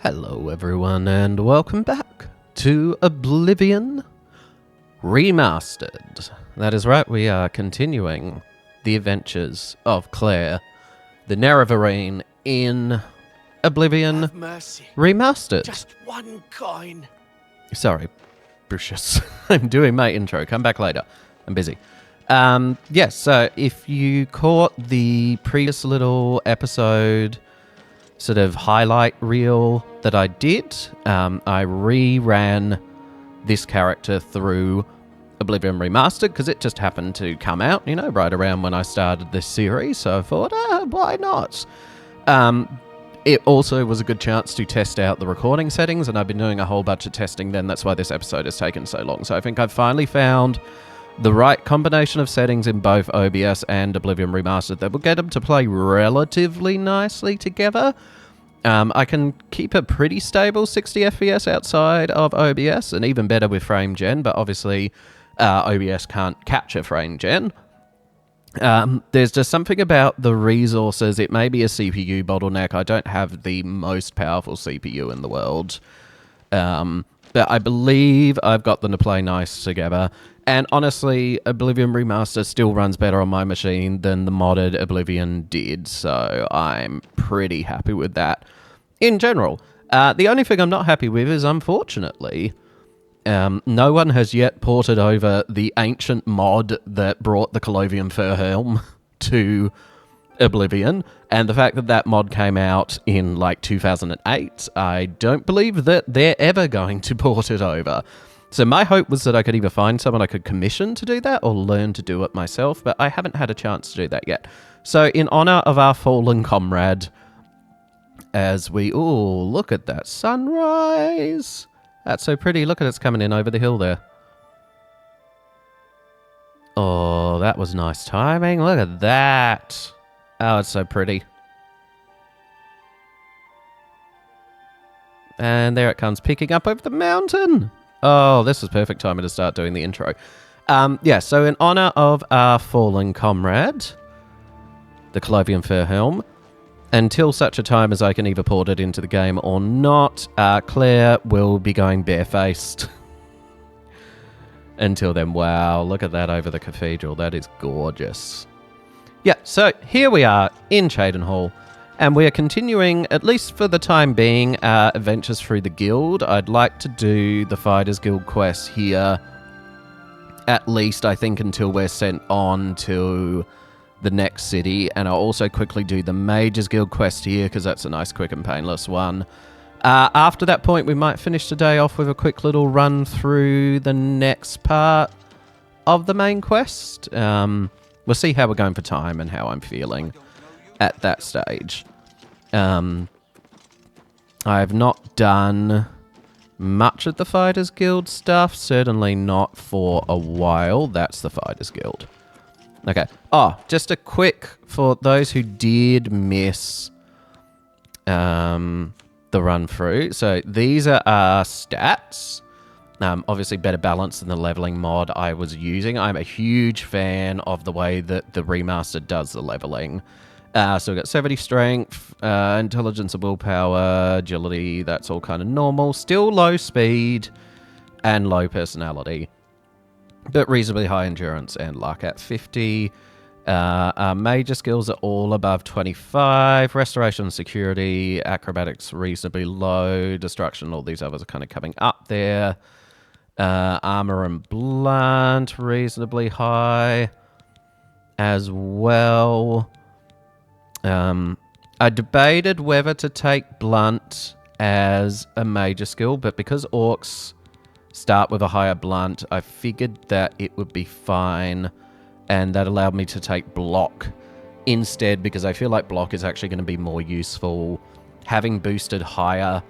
Hello everyone and welcome back to Oblivion Remastered. That is right, we are continuing the adventures of Claire, the Nerevarine in Oblivion Remastered. Just one coin. Sorry, Brucius. I'm doing my intro. Come back later. I'm busy. Yes, so if you caught the previous little episode sort of highlight reel that I did, I reran this character through Oblivion Remastered because it just happened to come out, you know, right around when I started this series, so I thought, why not? It also was a good chance to test out the recording settings, and I've been doing a whole bunch of testing then, that's why this episode has taken so long. So I think I've finally found the right combination of settings in both OBS and Oblivion Remastered that will get them to play relatively nicely together. I can keep a pretty stable 60 FPS outside of OBS, and even better with frame gen, but obviously OBS can't capture frame gen. There's just something about the resources. It may be a CPU bottleneck. I don't have the most powerful CPU in the world. But I believe I've got them to play nice together. And honestly, Oblivion Remastered still runs better on my machine than the modded Oblivion did, so I'm pretty happy with that in general. The only thing I'm not happy with is, unfortunately, no one has yet ported over the ancient mod that brought the Colovian Fur Helm to Oblivion, and the fact that that mod came out in like 2008, I don't believe that they're ever going to port it over. So my hope was that I could either find someone I could commission to do that or learn to do it myself, but I haven't had a chance to do that yet. So in honor of our fallen comrade, as we... ooh, look at that sunrise! That's so pretty. Look at it's coming in over the hill there. Oh, that was nice timing. Look at that. Oh, it's so pretty. And there it comes, peeking up over the mountain. Oh, this is perfect timing to start doing the intro. Yeah, so in honor of our fallen comrade, the Colovian Fur Helm, until such a time as I can either port it into the game or not, Claire will be going barefaced. Until then, wow, look at that over the cathedral. That is gorgeous. Yeah, so here we are in Cheydinhal, and we are continuing, at least for the time being, our adventures through the guild. I'd like to do the Fighters Guild quests here, at least, I think, until we're sent on to the next city, and I'll also quickly do the Mages Guild quest here, because that's a nice, quick, and painless one. After that point, we might finish the day off with a quick little run through the next part of the main quest. We'll see how we're going for time and how I'm feeling at that stage. I've not done much of the Fighters Guild stuff, certainly not for a while. That's the Fighters Guild. Okay. Oh, just a quick, for those who did miss the run through. So these are our stats. Obviously better balance than the leveling mod I was using. I'm a huge fan of the way that the remaster does the leveling. So we've got 70 strength, intelligence and willpower, agility, that's all kind of normal. Still low speed and low personality, but reasonably high endurance and luck at 50. Our major skills are all above 25. Restoration and security, acrobatics reasonably low, destruction, all these others are kind of coming up there. Armor and blunt, reasonably high as well. I debated whether to take blunt as a major skill, but because orcs start with a higher blunt, I figured that it would be fine, and that allowed me to take block instead, because I feel like block is actually going to be more useful having boosted higher,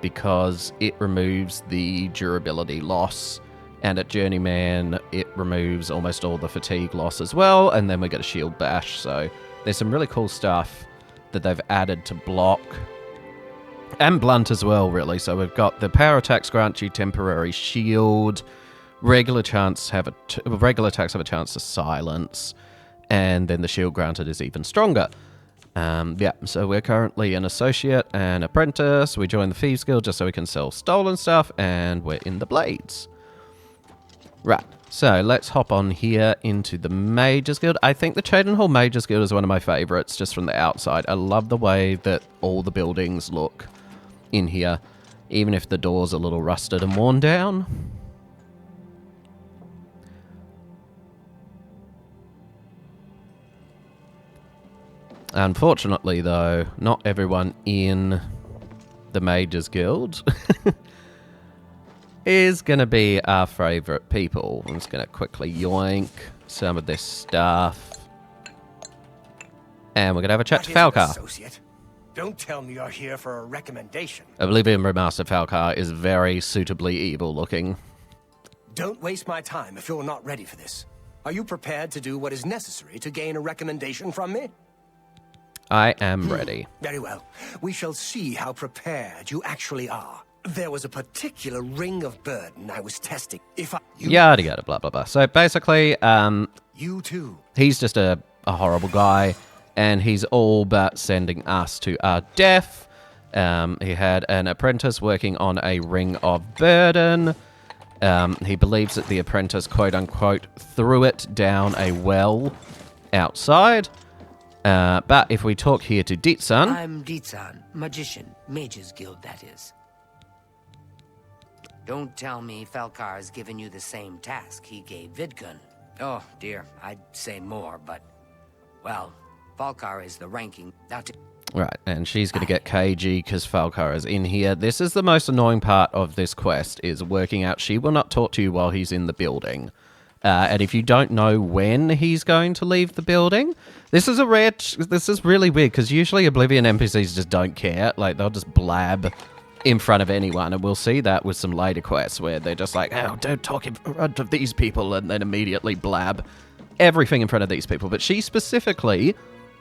because it removes the durability loss, and at Journeyman it removes almost all the fatigue loss as well, and then we get a shield bash. So there's some really cool stuff that they've added to block and blunt as well, really. So we've got the power attacks grant you temporary shield, regular attacks have a chance to silence, and then the shield granted is even stronger. Yeah, so we're currently an associate and apprentice. We joined the Thieves Guild just so we can sell stolen stuff, and we're in the Blades. Right, so let's hop on here into the Mages Guild. I think the Cheydinhal Mages Guild is one of my favorites just from the outside. I love the way that all the buildings look in here, even if the door's a little rusted and worn down. Unfortunately, though, not everyone in the Mages Guild is going to be our favourite people. I'm just going to quickly yoink some of this stuff. And we're going to have a chat to Falcar. Associate. Don't tell me you're here for a recommendation. Oblivion Remastered Falcar is very suitably evil looking. Don't waste my time if you're not ready for this. Are you prepared to do what is necessary to gain a recommendation from me? I am ready. Very well. We shall see how prepared you actually are. There was a particular ring of burden I was testing. Yada yada blah blah blah. So basically, you too. He's just a horrible guy, and he's all but sending us to our death. He had an apprentice working on a ring of burden. He believes that the apprentice, quote unquote, threw it down a well outside. But if we talk here to Dietsan... I'm Dietsan, magician, Mages Guild, that is. Don't tell me Falcar's given you the same task he gave Vidkun. Oh, dear, I'd say more, but... Well, Falcar is the ranking... Right, and she's going to get KG because Falcar is in here. This is the most annoying part of this quest, is working out she will not talk to you while he's in the building. And if you don't know when he's going to leave the building, this is really weird, because usually Oblivion NPCs just don't care. Like, they'll just blab in front of anyone, and we'll see that with some later quests where they're just like, oh, don't talk in front of these people, and then immediately blab everything in front of these people. But she specifically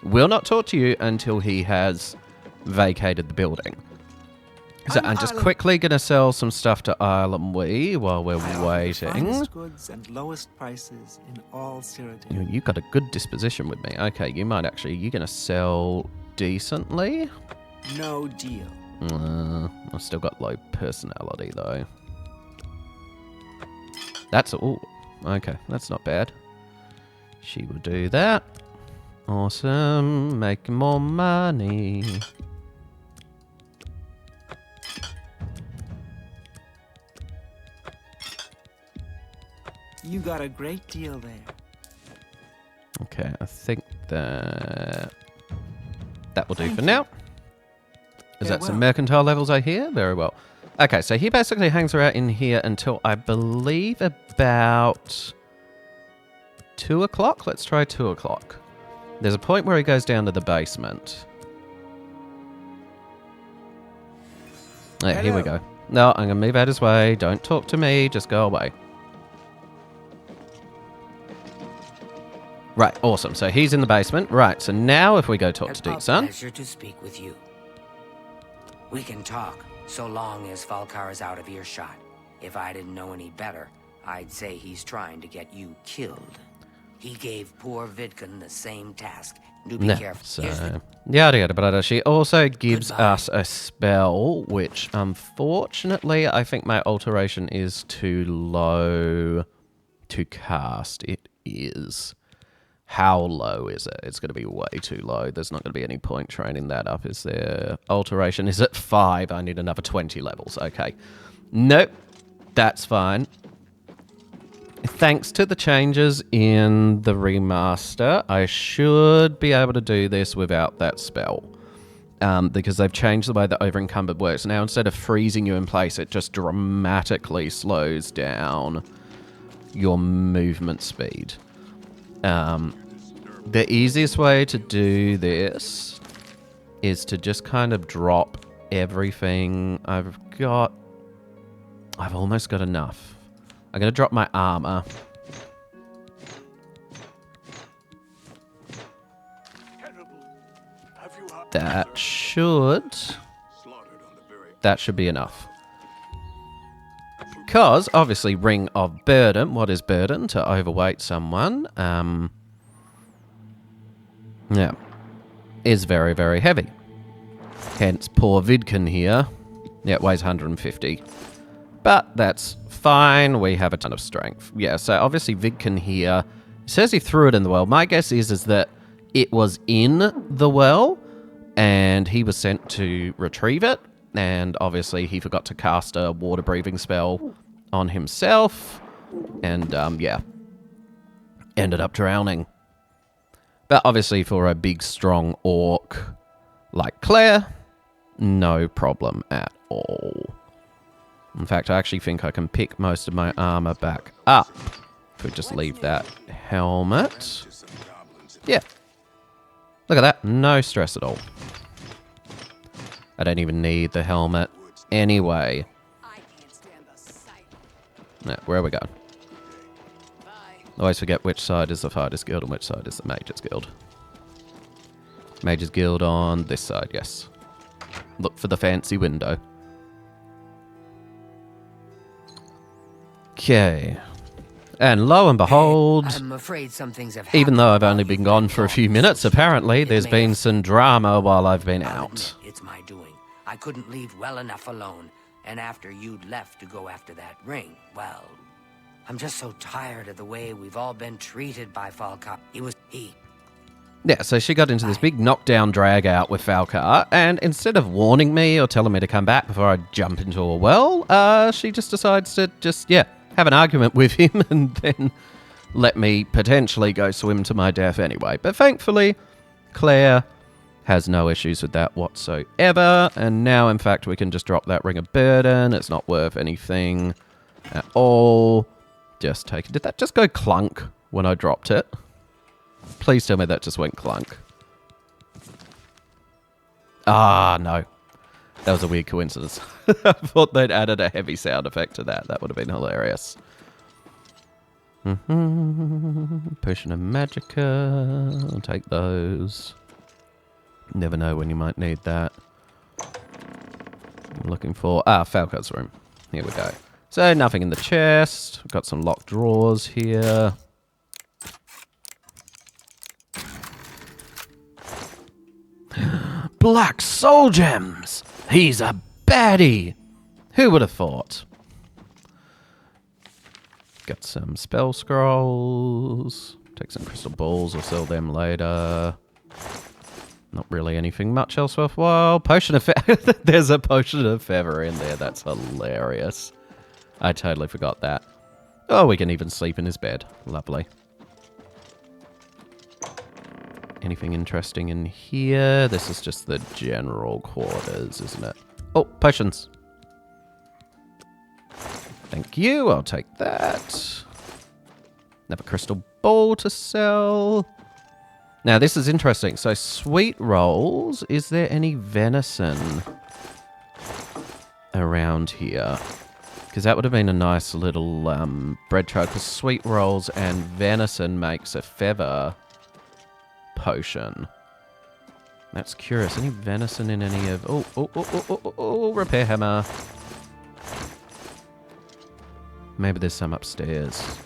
will not talk to you until he has vacated the building. So I'm just quickly going to sell some stuff to Island Wee while we're waiting. Finest goods and lowest prices in all Cyrodiil. You've got a good disposition with me. Okay, you're going to sell decently? No deal. I've still got low personality, though. That's all. Okay, that's not bad. She will do that. Awesome. Making more money. You got a great deal there. Okay, I think that will do for now. Is that some mercantile levels I hear? Very well. Okay, so he basically hangs around in here until I believe about 2 o'clock. Let's try 2 o'clock. There's a point where he goes down to the basement. Yeah, here we go. No, I'm going to move out his way. Don't talk to me. Just go away. Right, awesome. So he's in the basement. Right, so now if we go talk to Dietsan. Pleasure to speak with you. We can talk, so long as Falcar is out of earshot. If I didn't know any better, I'd say he's trying to get you killed. He gave poor Vidkun the same task. Do be careful. So, yada yada yada. She also gives us a spell, which unfortunately I think my alteration is too low to cast. It is. How low is it? It's going to be way too low. There's not going to be any point training that up, is there? Alteration is at 5. I need another 20 levels. Okay. Nope. That's fine. Thanks to the changes in the remaster, I should be able to do this without that spell. Because they've changed the way that Overencumbered works. Now, instead of freezing you in place, it just dramatically slows down your movement speed. The easiest way to do this is to just kind of drop everything I've got. I've almost got enough. I'm going to drop my armor. That should be enough. Because, obviously, Ring of Burden. What is burden? To overweight someone. Yeah. is very, very heavy. Hence, poor Vidkin here. Yeah, it weighs 150. But that's fine. We have a ton of strength. Yeah, so obviously Vidkin here says he threw it in the well. My guess is that it was in the well and he was sent to retrieve it. And obviously he forgot to cast a water breathing spell on himself. And, yeah, ended up drowning. But obviously for a big, strong orc like Claire, no problem at all. In fact, I actually think I can pick most of my armor back up. If we just leave that helmet. Yeah. Look at that. No stress at all. I don't even need the helmet anyway. Now, where are we going? I always forget which side is the Fighters Guild and which side is the Mages Guild. Mages Guild on this side, yes. Look for the fancy window. Okay. And lo and behold, I'm afraid some things have happened even though I've only while been you've gone for a few minutes, apparently there's been some drama while I've been out. It's my doing. I couldn't leave well enough alone. And after you'd left to go after that ring, well, I'm just so tired of the way we've all been treated by Falcar. Yeah, so she got into this big knockdown drag out with Falcar, and instead of warning me or telling me to come back before I jump into a well, she just decides to have an argument with him and then let me potentially go swim to my death anyway. But thankfully, Claire has no issues with that whatsoever, and now, in fact, we can just drop that ring of burden. It's not worth anything at all. Just take it. Did that just go clunk when I dropped it? Please tell me that just went clunk. Ah, no. That was a weird coincidence. I thought they'd added a heavy sound effect to that. That would have been hilarious. Potion of Magicka. I'll take those. Never know when you might need that. I'm looking for... Falcar's room. Here we go. So, nothing in the chest. We've got some locked drawers here. Black Soul Gems! He's a baddie! Who would have thought? Got some spell scrolls. Take some crystal balls or sell them later. Not really anything much else worthwhile. Potion of Feather. There's a potion of feather in there. That's hilarious. I totally forgot that. Oh, we can even sleep in his bed. Lovely. Anything interesting in here? This is just the general quarters, isn't it? Oh, potions. Thank you. I'll take that. Another crystal ball to sell. Now, this is interesting. So, sweet rolls. Is there any venison around here? Because that would have been a nice little bread trade. Because sweet rolls and venison makes a feather potion. That's curious. Any venison in any of... Oh, repair hammer. Maybe there's some upstairs.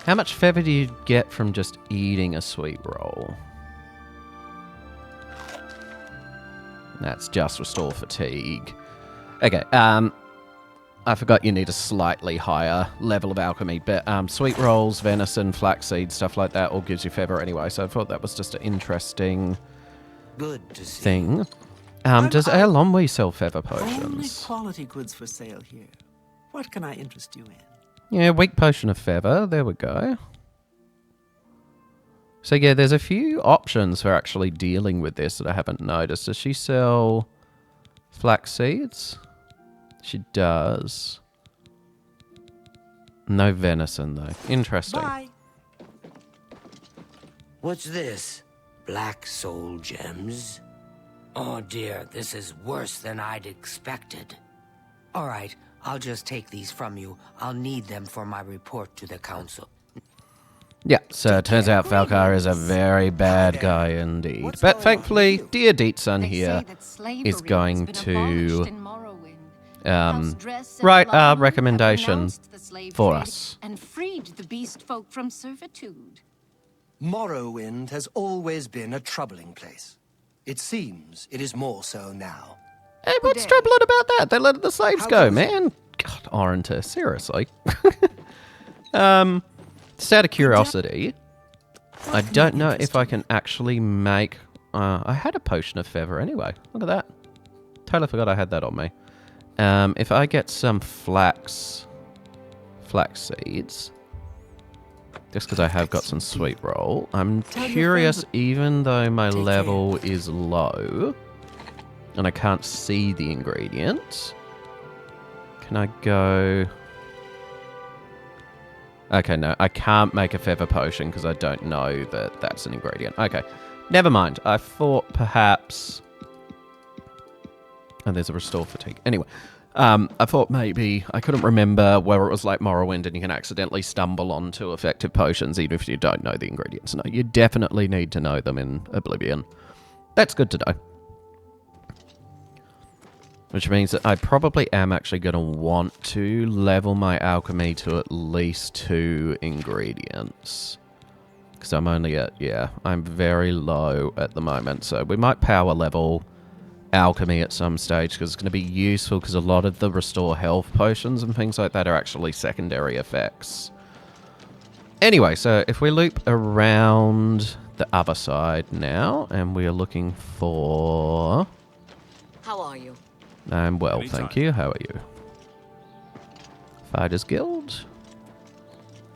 How much feather do you get from just eating a sweet roll? That's just restore fatigue. Okay, I forgot you need a slightly higher level of alchemy, but sweet rolls, venison, flaxseed, stuff like that all gives you feather anyway, so I thought that was just an interesting thing. Does Alomwe sell feather potions? Only quality goods for sale here. What can I interest you in? Yeah, weak potion of feather. There we go. So yeah, there's a few options for actually dealing with this that I haven't noticed. Does she sell flax seeds? She does. No venison though. Interesting. Bye. What's this? Black soul gems? Oh dear, this is worse than I'd expected. All right, I'll just take these from you. I'll need them for my report to the council. Yeah, so it turns out Falcar is a very bad guy indeed. What's But going on thankfully, with you? dear Deetsun They here say that slavery is going has been abolished to in Morrowind. House Dress and write our Lime have recommendation renounced the slave for trade us. and freed the beast folk from servitude. Morrowind has always been a troubling place. It seems it is more so now. Hey, what's troubling about that? They let the slaves How go, goes it? man. God, Orinta, seriously. Just out of curiosity, I don't know if I can actually make... I had a potion of feather anyway. Look at that. Totally forgot I had that on me. If I get some flax seeds, just because I have got some sweet roll, I'm curious, even though my level is low and I can't see the ingredients, can I go... Okay, no, I can't make a feather potion because I don't know that that's an ingredient. Okay, never mind. I thought perhaps... Oh, there's a restore fatigue. Anyway, I thought maybe... I couldn't remember where it was like Morrowind and you can accidentally stumble onto effective potions even if you don't know the ingredients. No, you definitely need to know them in Oblivion. That's good to know. Which means that I probably am actually going to want to level my alchemy to at least 2 ingredients. Because I'm only at, yeah, I'm very low at the moment. So we might power level alchemy at some stage because it's going to be useful because a lot of the restore health potions and things like that are actually secondary effects. Anyway, so if we loop around the other side now and we are looking for... How are you? I'm well, Anytime. thank you. How are you? Fighters Guild.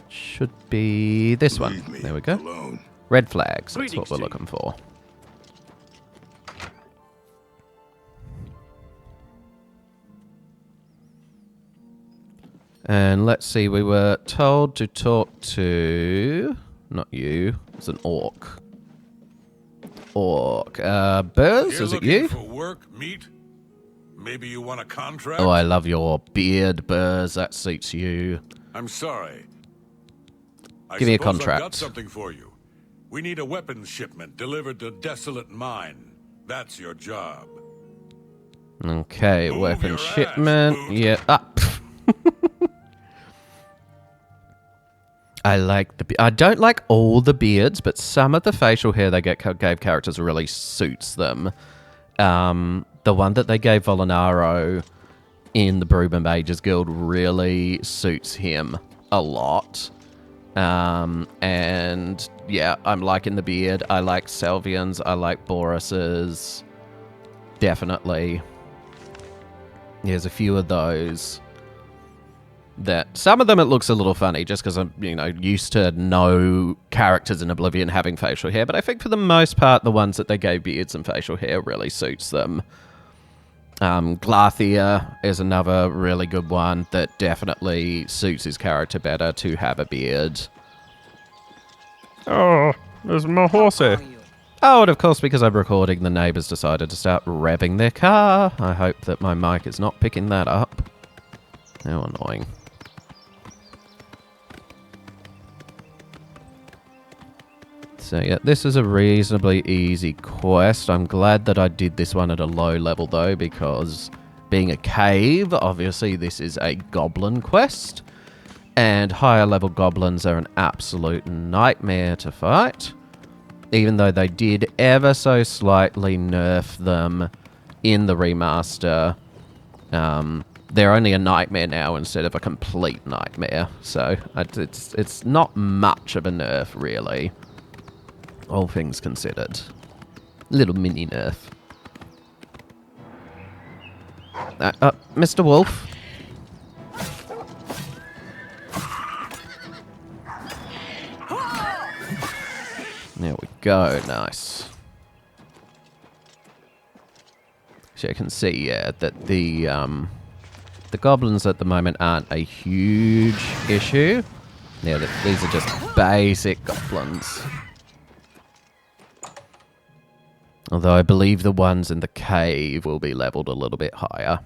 Should be this one. Leave me There we go. alone. Red flags, that's what Greetings we're to you. looking for. And let's see, we were told to talk to... Not you, it's an orc. Orc. Burrs, You're is it looking you? for work, meat? Maybe you want a contract? Oh, I love your beard, Burrs, that suits you. I'm sorry. I Give me a suppose I've got contract. something for you. We need a weapons shipment delivered to Desolate Mine. That's your job. Okay, Move weapon your ass, shipment. boot. Yeah. Ah. I like the... I don't like all the beards, but some of the facial hair they gave characters really suits them. The one that they gave Volinaro in the Bruma Mages Guild really suits him a lot. And yeah, I'm liking the beard. I like Selvian's. I like Boris's. Definitely. There's a few of those that some of them it looks a little funny just because I'm, you know, used to no characters in Oblivion having facial hair, but I think for the most part the ones that they gave beards and facial hair really suits them. Glathia is another really good one that definitely suits his character better to have a beard. Oh, there's my horsey. Are you? Oh, and of course, because I'm recording, the neighbours decided to start revving their car. I hope that my mic is not picking that up. How annoying. So yeah, this is a reasonably easy quest. I'm glad that I did this one at a low level though, because being a cave, obviously this is a goblin quest. And higher level goblins are an absolute nightmare to fight. Even though they did ever so slightly nerf them in the remaster. They're only a nightmare now instead of a complete nightmare. So it's not much of a nerf really. All things considered. Little mini nerf. Mr. Wolf. There we go, nice. So you can see, yeah, that the goblins at the moment aren't a huge issue. Yeah, these are just basic goblins. Although I believe the ones in the cave will be leveled a little bit higher.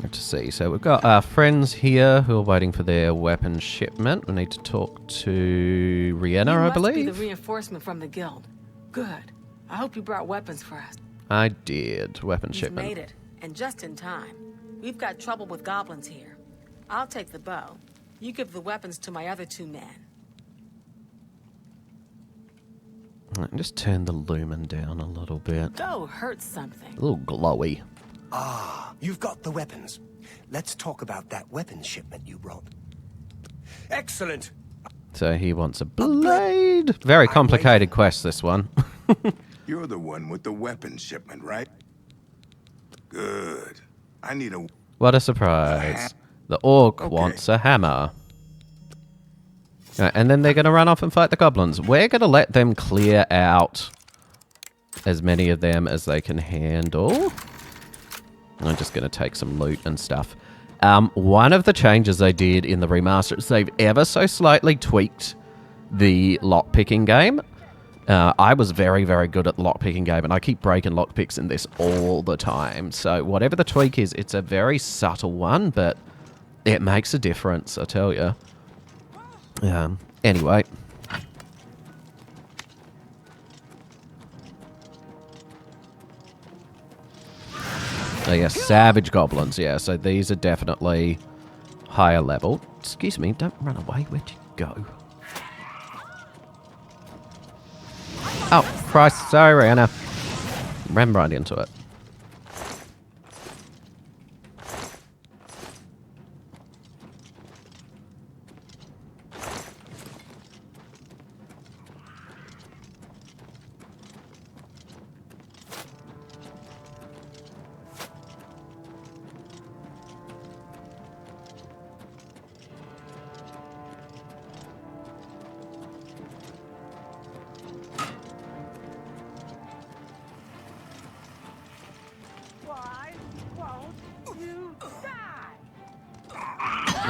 Good to see. So we've got our friends here who are waiting for their weapon shipment. We need to talk to Rihanna, I believe. You must be the reinforcement from the guild. Good. I hope you brought weapons for us. I did. Weapon You've shipment. made it, and just in time. We've got trouble with goblins here. I'll take the bow. You give the weapons to my other 2 men. Just turn the lumen down a little bit. Go hurt something. A little glowy. Ah, you've got the weapons. Let's talk about that weapons shipment you brought. Excellent. So he wants a blade. Very complicated quest, this one. You're the one with the weapons shipment, right? Good. I need a... What a surprise. The orc wants a hammer. Right, and then they're going to run off and fight the goblins. We're going to let them clear out as many of them as they can handle. I'm just going to take some loot and stuff. One of the changes they did in the remaster is they've ever so slightly tweaked the lockpicking game. I was very, very good at the lockpicking game, and I keep breaking lockpicks in this all the time. So whatever the tweak is, it's a very subtle one, but it makes a difference, I tell you. Anyway. Oh yeah, savage goblins, yeah, so these are definitely higher level. Excuse me, don't run away, where'd you go? Oh, Christ, sorry, Rihanna. Ran right into it.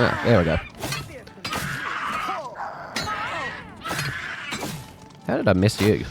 Ah, there we go. How did I miss you?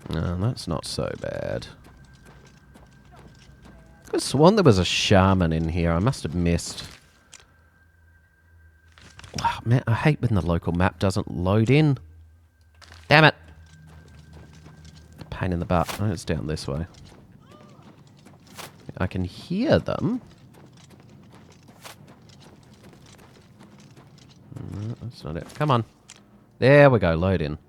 No, that's not so bad. I could have sworn there was a shaman in here. I must have missed. Oh, man, I hate when the local map doesn't load in. Damn it! Pain in the butt. Oh, it's down this way. I can hear them. No, that's not it. Come on. There we go. Load in.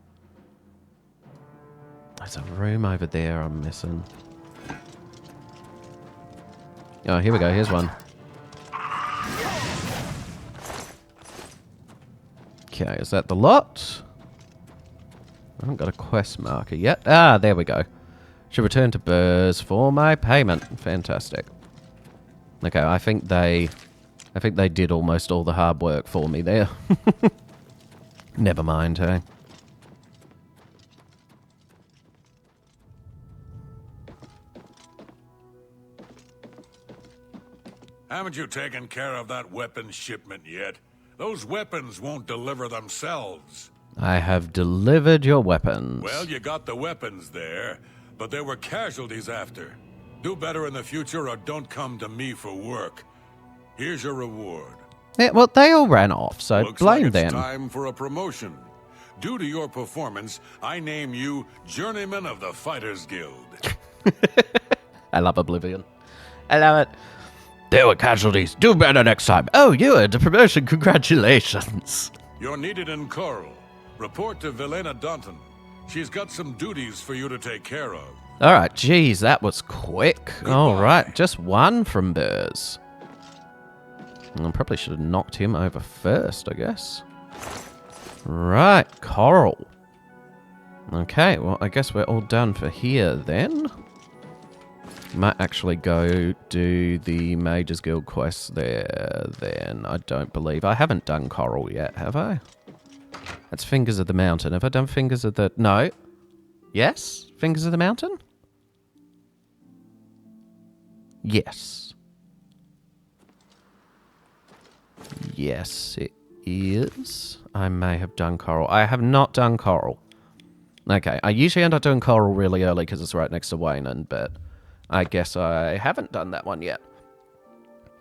There's a room over there I'm missing. Oh, here we go. Here's one. Okay, is that the lot? I haven't got a quest marker yet. Ah, there we go. Should return to Burrs for my payment. Fantastic. Okay, I think they did almost all the hard work for me there. Never mind, hey. Haven't you taken care of that weapons shipment yet? Those weapons won't deliver themselves. I have delivered your weapons. Well, you got the weapons there, but there were casualties after. Do better in the future or don't come to me for work. Here's your reward. Yeah, well, they all ran off, so Looks blame like them. it's time for a promotion. Due to your performance, I name you Journeyman of the Fighters Guild. I love Oblivion. I love it. There were casualties. Do better next time. Oh, you earned a promotion. Congratulations. You're needed in Chorrol. Report to Velena Dunton. She's got some duties for you to take care of. All right. Geez, that was quick. All right. Just one from Burrs. I probably should have knocked him over first, I guess. Right. Chorrol. Okay. Well, I guess we're all done for here then. Might actually go do the Mages Guild quest there then. I don't believe. I haven't done Chorrol yet, have I? That's Fingers of the Mountain. Have I done Fingers of the... No. Yes? Fingers of the Mountain? Yes. Yes, it is. I may have done Chorrol. I have not done Chorrol. Okay, I usually end up doing Chorrol really early because it's right next to Wayland, but I guess I haven't done that one yet.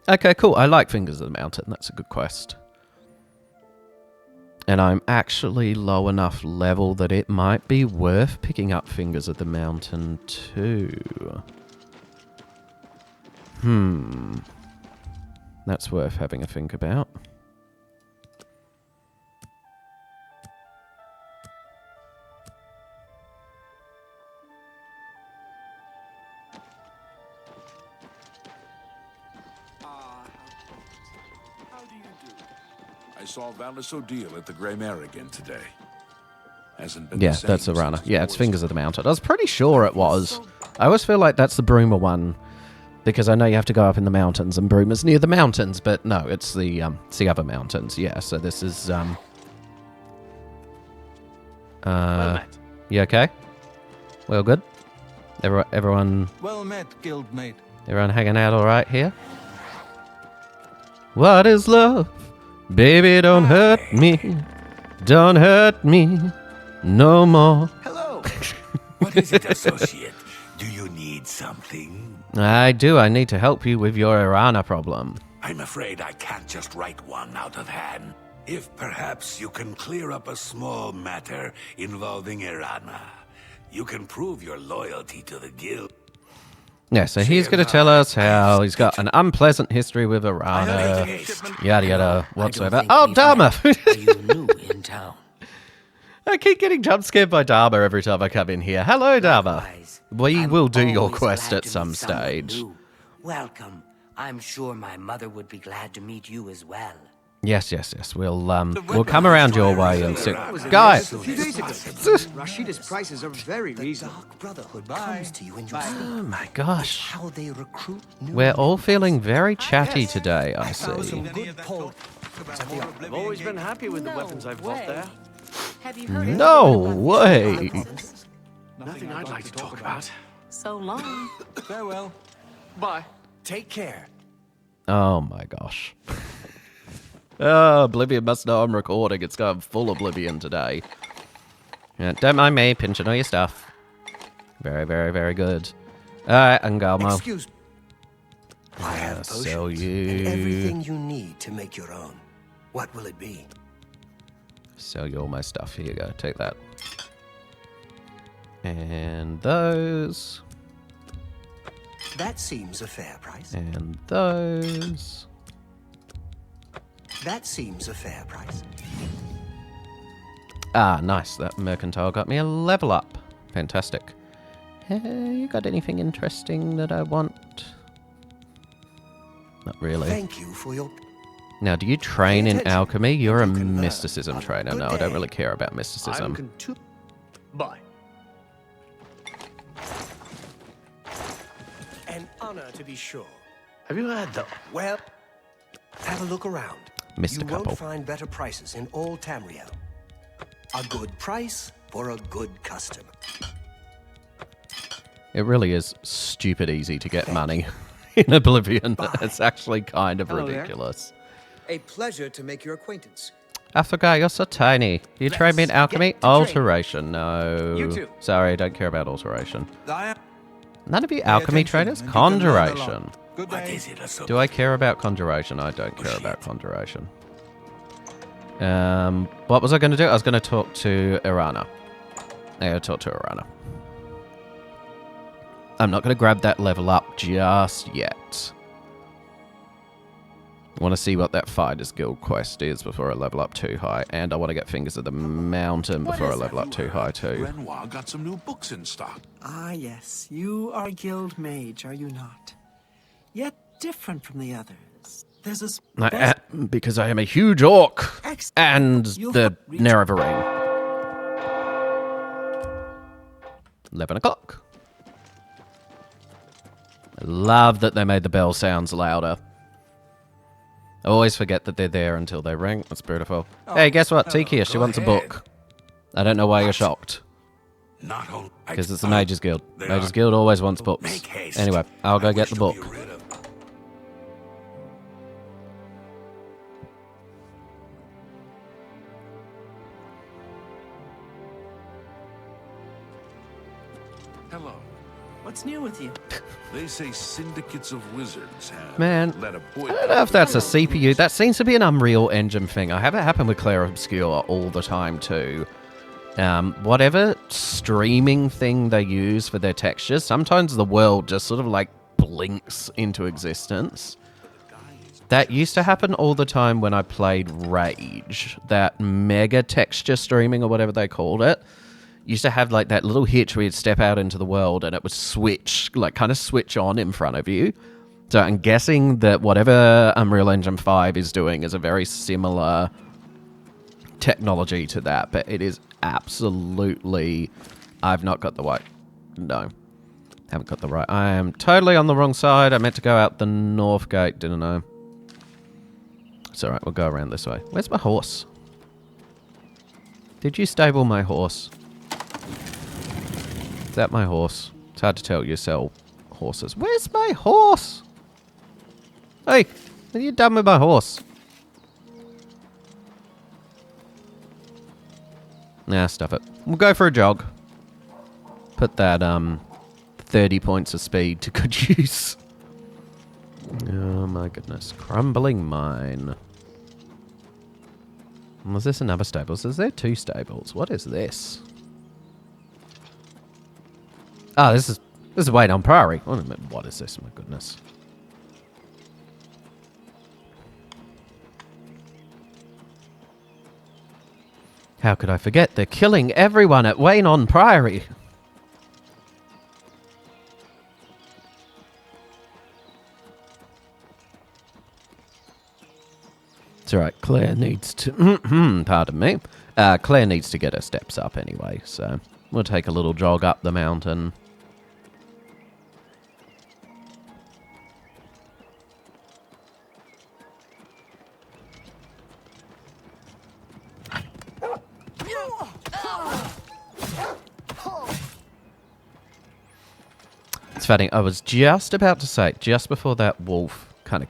Okay, cool. I like Fingers of the Mountain. That's a good quest. And I'm actually low enough level that it might be worth picking up Fingers of the Mountain too. That's worth having a think about. I saw Valis O'Deal at the Grey Mare again today. Hasn't been Yeah, the same that's Arana. since Yeah, it's Morrowind. Fingers of the Mountain. I was pretty sure it was. I always feel like that's the Bruma one, because I know you have to go up in the mountains, and Bruma's near the mountains, but no, it's the other mountains. Yeah, so this is Well met. you okay? Well, good. Everyone Well met, guildmate. Everyone hanging out all right here? What is love? Baby, don't hurt me. Don't hurt me no more. Hello. What is it, associate? Do you need something? I do. I need to help you with your Irana problem. I'm afraid I can't just write one out of hand. If perhaps you can clear up a small matter involving Irana, you can prove your loyalty to the guild. Yeah, so he's going to tell us how he's got an unpleasant history with Irana, yada yada, whatsoever. Oh, Dharma! Are you new in town? I keep getting jump scared by Dharma every time I come in here. Hello, Dharma. Likewise. We I'm will do your always quest glad at to some meet someone stage. new. Welcome. I'm sure my mother would be glad to meet you as well. Yes. We'll come around your way and see. Guys! A few days ago. Rashida's prices are very reasonable. The Dark Brotherhood comes to you in your sleep. Oh my gosh. How they recruit new We're all feeling very chatty today, I found see. some good pull. I've always been happy with the weapons I've bought there. Have you heard No anything about way! Nothing I'd like to talk about. So long. Farewell. Bye. Take care. Oh my gosh. Oh, Oblivion must know I'm recording. It's going full Oblivion today. Yeah, don't mind me pinching all your stuff. Very, very, very good. Alright, Angalmo. Excuse me. I have potions sell and you. everything you need to make your own. What will it be? Sell you all my stuff. Here you go. Take that. And those. That seems a fair price. And those. That seems a fair price. Ah, nice. That mercantile got me a level up. Fantastic. You got anything interesting that I want? Not really. Thank you for your... Now, do you train in attention. alchemy? You're a You can learn. mysticism Have a trainer. good No, I don't day. really care about mysticism. Bye. An honor to be sure. Have you heard though? Well, have a look around. Missed You a couple. won't find better prices in all Tamriel. A good price for a good customer. It really is stupid easy to get money in Oblivion. It's actually kind of Hello there. ridiculous. A pleasure to make your acquaintance. I forgot you're so tiny. You train me in alchemy? get to training. Alteration. No. You too. Sorry, I don't care about alteration. I am. None of you alchemy trainers? Conjuration. Good What day. is it, associate? Do I care about conjuration? I don't care about conjuration. What was I going to do? I was going to talk to Irana. I gotta talk to Irana. I'm not going to grab that level up just yet. I want to see what that Fighters Guild quest is before I level up too high. And I want to get Fingers of the Mountain before I level up too high too. Renoir got some new books in stock. Ah, yes. You are a guild mage, are you not? Yet different from the others. There's a Because I am a huge orc. Excellent. And You'll the have reached- Nerevarine. 11 o'clock. I love that they made the bell sounds louder. I always forget that they're there until they ring. That's beautiful. Hey, guess what? Teekeeus, she wants a book. I don't know why you're shocked. Not only Because it's the Mages Guild. Mages Guild always wants books. Anyway, I'll go get the book. Hello. What's new with you? They say syndicates of wizards have Man, let a boy I don't know if that's a CPU. That seems to be an Unreal Engine thing. I have it happen with Clair Obscure all the time too. Whatever streaming thing they use for their textures, sometimes the world just sort of like blinks into existence. That used to happen all the time when I played Rage. That mega texture streaming or whatever they called it. Used to have like that little hitch where you'd step out into the world and it would switch, like kind of switch on in front of you. So I'm guessing that whatever Unreal Engine 5 is doing is a very similar technology to that, but it is absolutely... I've not got the right... No. Haven't got the right... I am totally on the wrong side. I meant to go out the north gate, didn't I? It's alright, we'll go around this way. Where's my horse? Did you stable my horse? Is that my horse? It's hard to tell. You sell horses. Where's my horse? Hey, what are you done with my horse? Nah, stuff it. We'll go for a jog. Put that 30 points of speed to good use. Oh my goodness. Crumbling mine. Was this another stables? Is there two stables? What is this? Oh, this is Wait on Priory. What is this? My goodness. How could I forget? They're killing everyone at Wayne on Priory. It's alright. Claire needs to... pardon me. Claire needs to get her steps up anyway, so we'll take a little jog up the mountain. It's funny, I was just about to say, just before that wolf kind of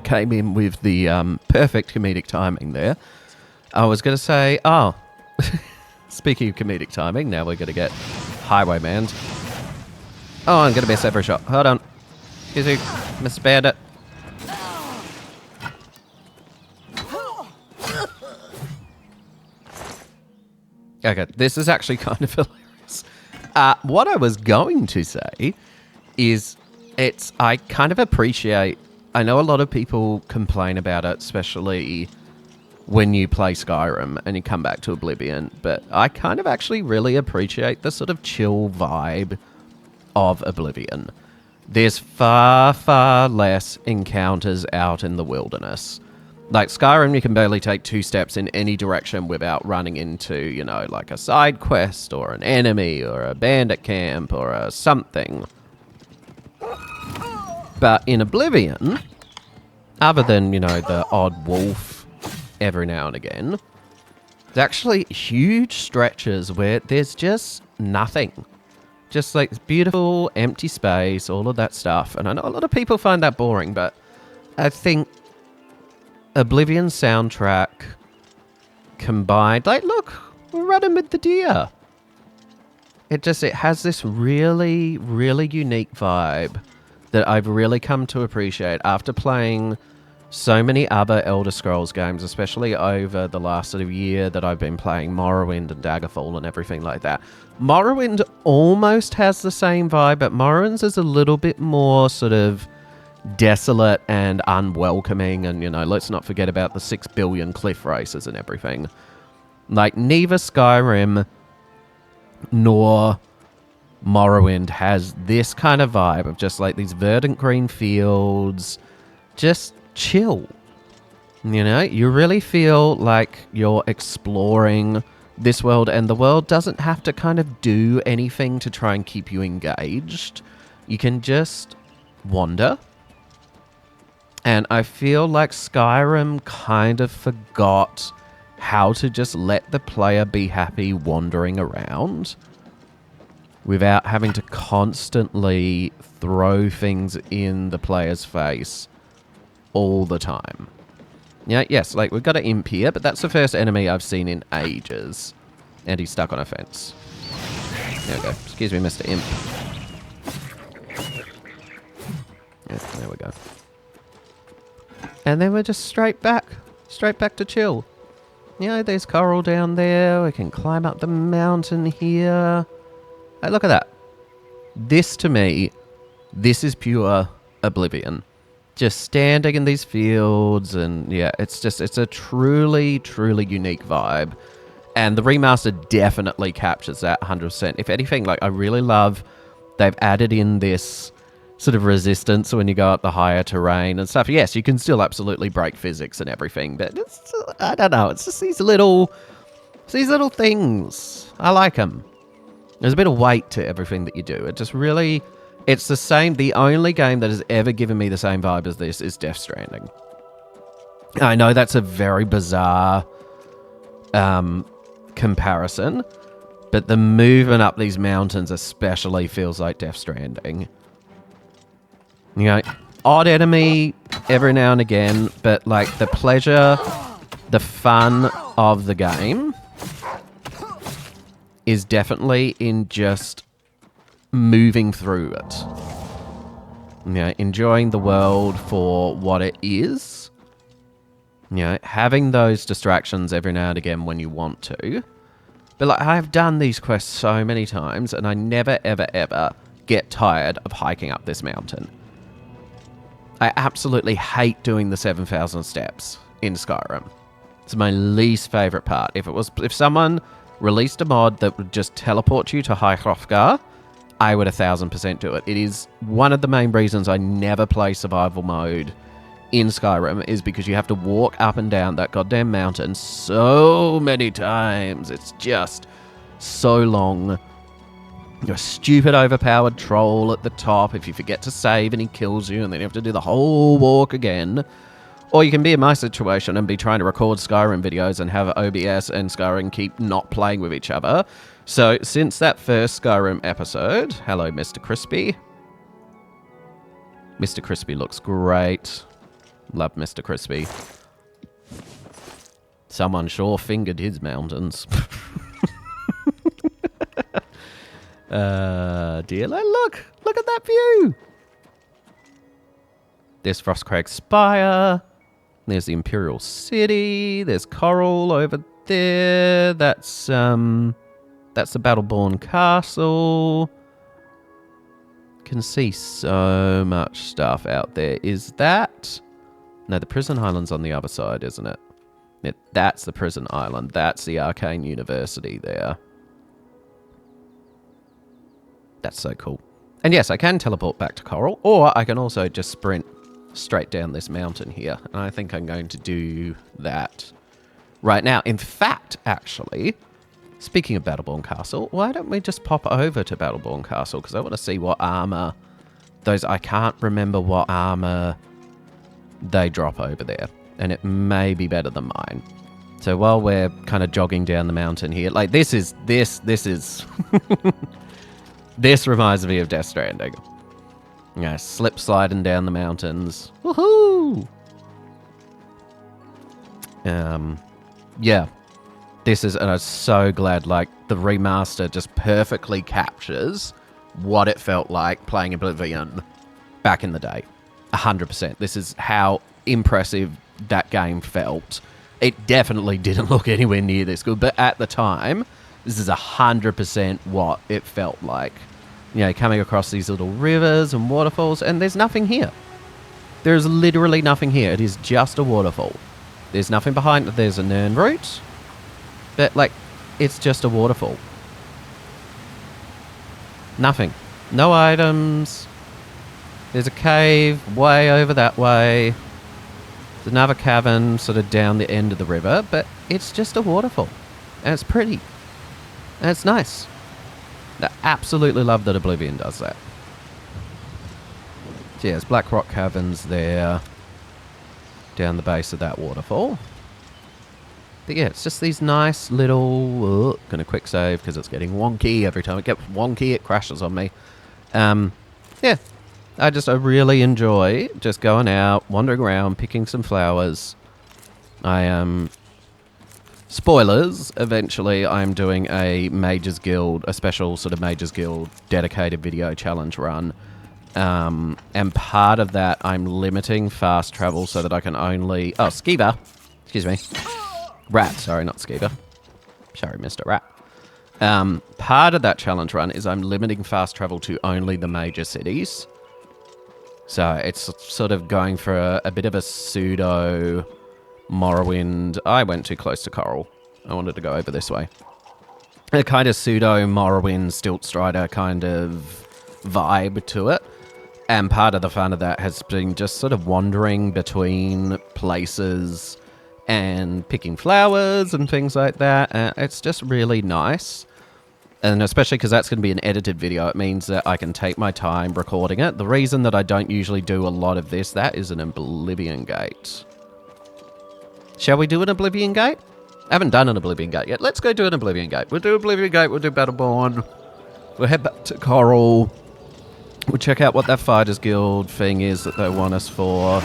came in with the perfect comedic timing there, I was going to say, oh, speaking of comedic timing, now we're going to get Highwayman. Oh, I'm going to miss every shot. Hold on. Excuse me, Mr. Bandit. Okay, this is actually kind of hilarious. What I was going to say is I kind of appreciate, I know a lot of people complain about it, especially when you play Skyrim and you come back to Oblivion, but I kind of actually really appreciate the sort of chill vibe of Oblivion. There's far, far less encounters out in the wilderness. Like Skyrim, you can barely take 2 steps in any direction without running into, you know, like a side quest or an enemy or a bandit camp or a something. But in Oblivion, other than, you know, the odd wolf every now and again, there's actually huge stretches where there's just nothing. Just like beautiful empty space, all of that stuff. And I know a lot of people find that boring, but I think Oblivion soundtrack combined, like, look, we're running with the deer. It has this really, really unique vibe that I've really come to appreciate after playing so many other Elder Scrolls games, especially over the last sort of year that I've been playing Morrowind and Daggerfall and everything like that. Morrowind almost has the same vibe, but Morrowind's is a little bit more sort of desolate and unwelcoming, and, you know, let's not forget about the 6 billion cliff races and everything. Like, neither Skyrim nor Morrowind has this kind of vibe of just like these verdant green fields, just chill. You know, you really feel like you're exploring this world, and the world doesn't have to kind of do anything to try and keep you engaged. You can just wander. And I feel like Skyrim kind of forgot how to just let the player be happy wandering around without having to constantly throw things in the player's face all the time. Yeah, yes, like we've got an imp here, but that's the first enemy I've seen in ages. And he's stuck on a fence. There we go. Excuse me, Mr. Imp. Yeah, there we go. And then we're just straight back to chill. You know, there's Chorrol down there. We can climb up the mountain here. Hey, look at that. This, to me, this is pure Oblivion. Just standing in these fields, and yeah, it's a truly, truly unique vibe. And the remaster definitely captures that 100%. If anything, like, I really love they've added in this sort of resistance when you go up the higher terrain and stuff. Yes, you can still absolutely break physics and everything, but it's, I don't know, it's just these little things. I like them. There's a bit of weight to everything that you do. It just really, it's the same. The only game that has ever given me the same vibe as this is Death Stranding. I know that's a very bizarre comparison, but the movement up these mountains especially feels like Death Stranding. You know, odd enemy every now and again, but like the pleasure, the fun of the game is definitely in just moving through it. You know, enjoying the world for what it is. You know, having those distractions every now and again when you want to. But like, I've done these quests so many times and I never, ever, ever get tired of hiking up this mountain. I absolutely hate doing the 7,000 steps in Skyrim. It's my least favorite part. If someone released a mod that would just teleport you to High Hrothgar, I would 1000% do it. It is one of the main reasons I never play survival mode in Skyrim, is because you have to walk up and down that goddamn mountain so many times. It's just so long. You're a stupid overpowered troll at the top if you forget to save and he kills you and then you have to do the whole walk again. Or you can be in my situation and be trying to record Skyrim videos and have OBS and Skyrim keep not playing with each other. So since that first Skyrim episode, hello Mr. Crispy. Mr. Crispy looks great. Love Mr. Crispy. Someone sure fingered his mountains. Dear, look at that view. There's Frostcrag Spire. There's the Imperial City. There's Chorrol over there. That's the Battlehorn Castle. Can see so much stuff out there. Is that? No, the prison island's on the other side, isn't it? That's the prison island. That's the Arcane University there. That's so cool. And yes, I can teleport back to Chorrol, or I can also just sprint straight down this mountain here. And I think I'm going to do that right now. In fact, actually, speaking of Battlehorn Castle, why don't we just pop over to Battlehorn Castle? Because I want to see what armor I can't remember what armor they drop over there. And it may be better than mine. So while we're kind of jogging down the mountain here, like this is this reminds me of Death Stranding. You know, slip sliding down the mountains. Woohoo! Yeah. This is, and I'm so glad, like, the remaster just perfectly captures what it felt like playing Oblivion back in the day. 100%. This is how impressive that game felt. It definitely didn't look anywhere near this good, but at the time, this is 100% what it felt like. You know, coming across these little rivers and waterfalls, and there's nothing here. There's literally nothing here. It is just a waterfall. There's nothing behind it. There's a Nern route, but, like, it's just a waterfall. Nothing. No items. There's a cave way over that way. There's another cavern sort of down the end of the river, but it's just a waterfall. And it's pretty. And it's nice. I absolutely love that Oblivion does that. So yeah, there's Black Rock Caverns there. down the base of that waterfall. But yeah, it's just these nice little... gonna quick save because it's getting wonky. Every time it gets wonky, it crashes on me. Yeah, I really enjoy just going out, wandering around, picking some flowers. Spoilers, eventually I'm doing a Mages Guild, a special sort of Mages Guild dedicated video challenge run. And part of that, I'm limiting fast travel so that I can only... Oh, Skeever. Excuse me. Rat, sorry, not Skeever. Sorry, Mr. Rat. Part of that challenge run is I'm limiting fast travel to only the major cities. So it's sort of going for a bit of a pseudo Morrowind. I went too close to Chorrol. I wanted to go over this way. A kind of pseudo Morrowind Stilt Strider kind of vibe to it. And part of the fun of that has been just sort of wandering between places and picking flowers and things like that. It's just really nice. And especially because that's going to be an edited video, it means that I can take my time recording it. The reason that I don't usually do a lot of this, that is an Oblivion Gate. Shall we do an Oblivion Gate? I haven't done an Oblivion Gate yet. Let's go do an Oblivion Gate. We'll do Oblivion Gate, we'll do Battleborn. We'll head back to Chorrol. We'll check out what that Fighters Guild thing is that they want us for.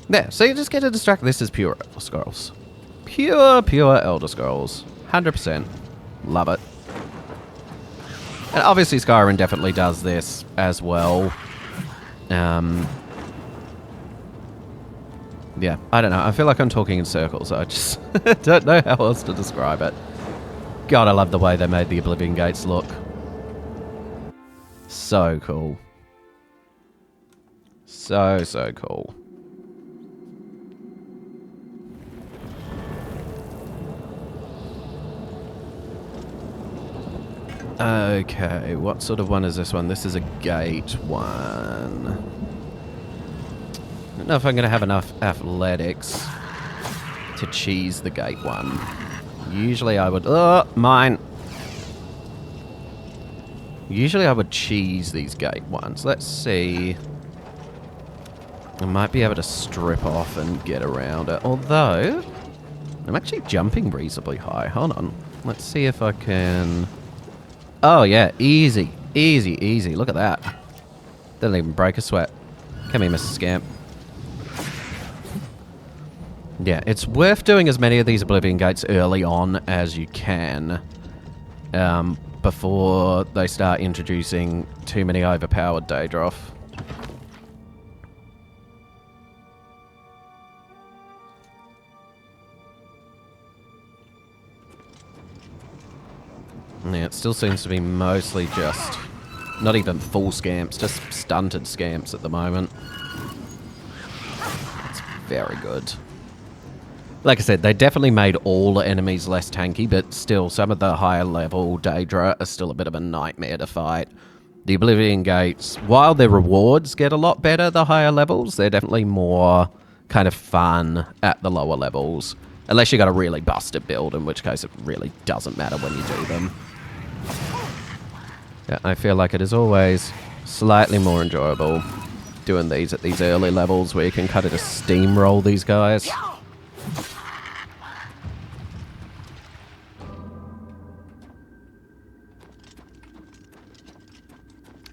There, so you just get to distract. This is pure Elder Scrolls. Pure Elder Scrolls. 100%. Love it. And obviously Skyrim definitely does this as well. Yeah, I don't know. I feel like I'm talking in circles. I just don't know how else to describe it. God, I love the way they made the Oblivion Gates look. So cool. So cool. Okay, what sort of one is this one? This is a gate one. I don't know if I'm going to have enough athletics to cheese the gate one. Usually I would... Oh, mine! Usually I would cheese these gate ones. Let's see. I might be able to strip off and get around it. Although, I'm actually jumping reasonably high. Hold on. Let's see if I can... Oh, yeah. Easy. Easy. Look at that. Doesn't even break a sweat. Come here, Mr. Scamp. Yeah, it's worth doing as many of these Oblivion Gates early on as you can. Before they start introducing too many overpowered Daedroth. Yeah, it still seems to be mostly just... Not even full scamps, just stunted scamps at the moment. It's very good. Like I said, they definitely made all enemies less tanky, but still, some of the higher level Daedra are still a bit of a nightmare to fight. The Oblivion Gates, while their rewards get a lot better the higher levels, they're definitely more kind of fun at the lower levels. Unless you got a really busted build, in which case it really doesn't matter when you do them. Yeah, I feel like it is always slightly more enjoyable doing these at these early levels where you can kind of just steamroll these guys.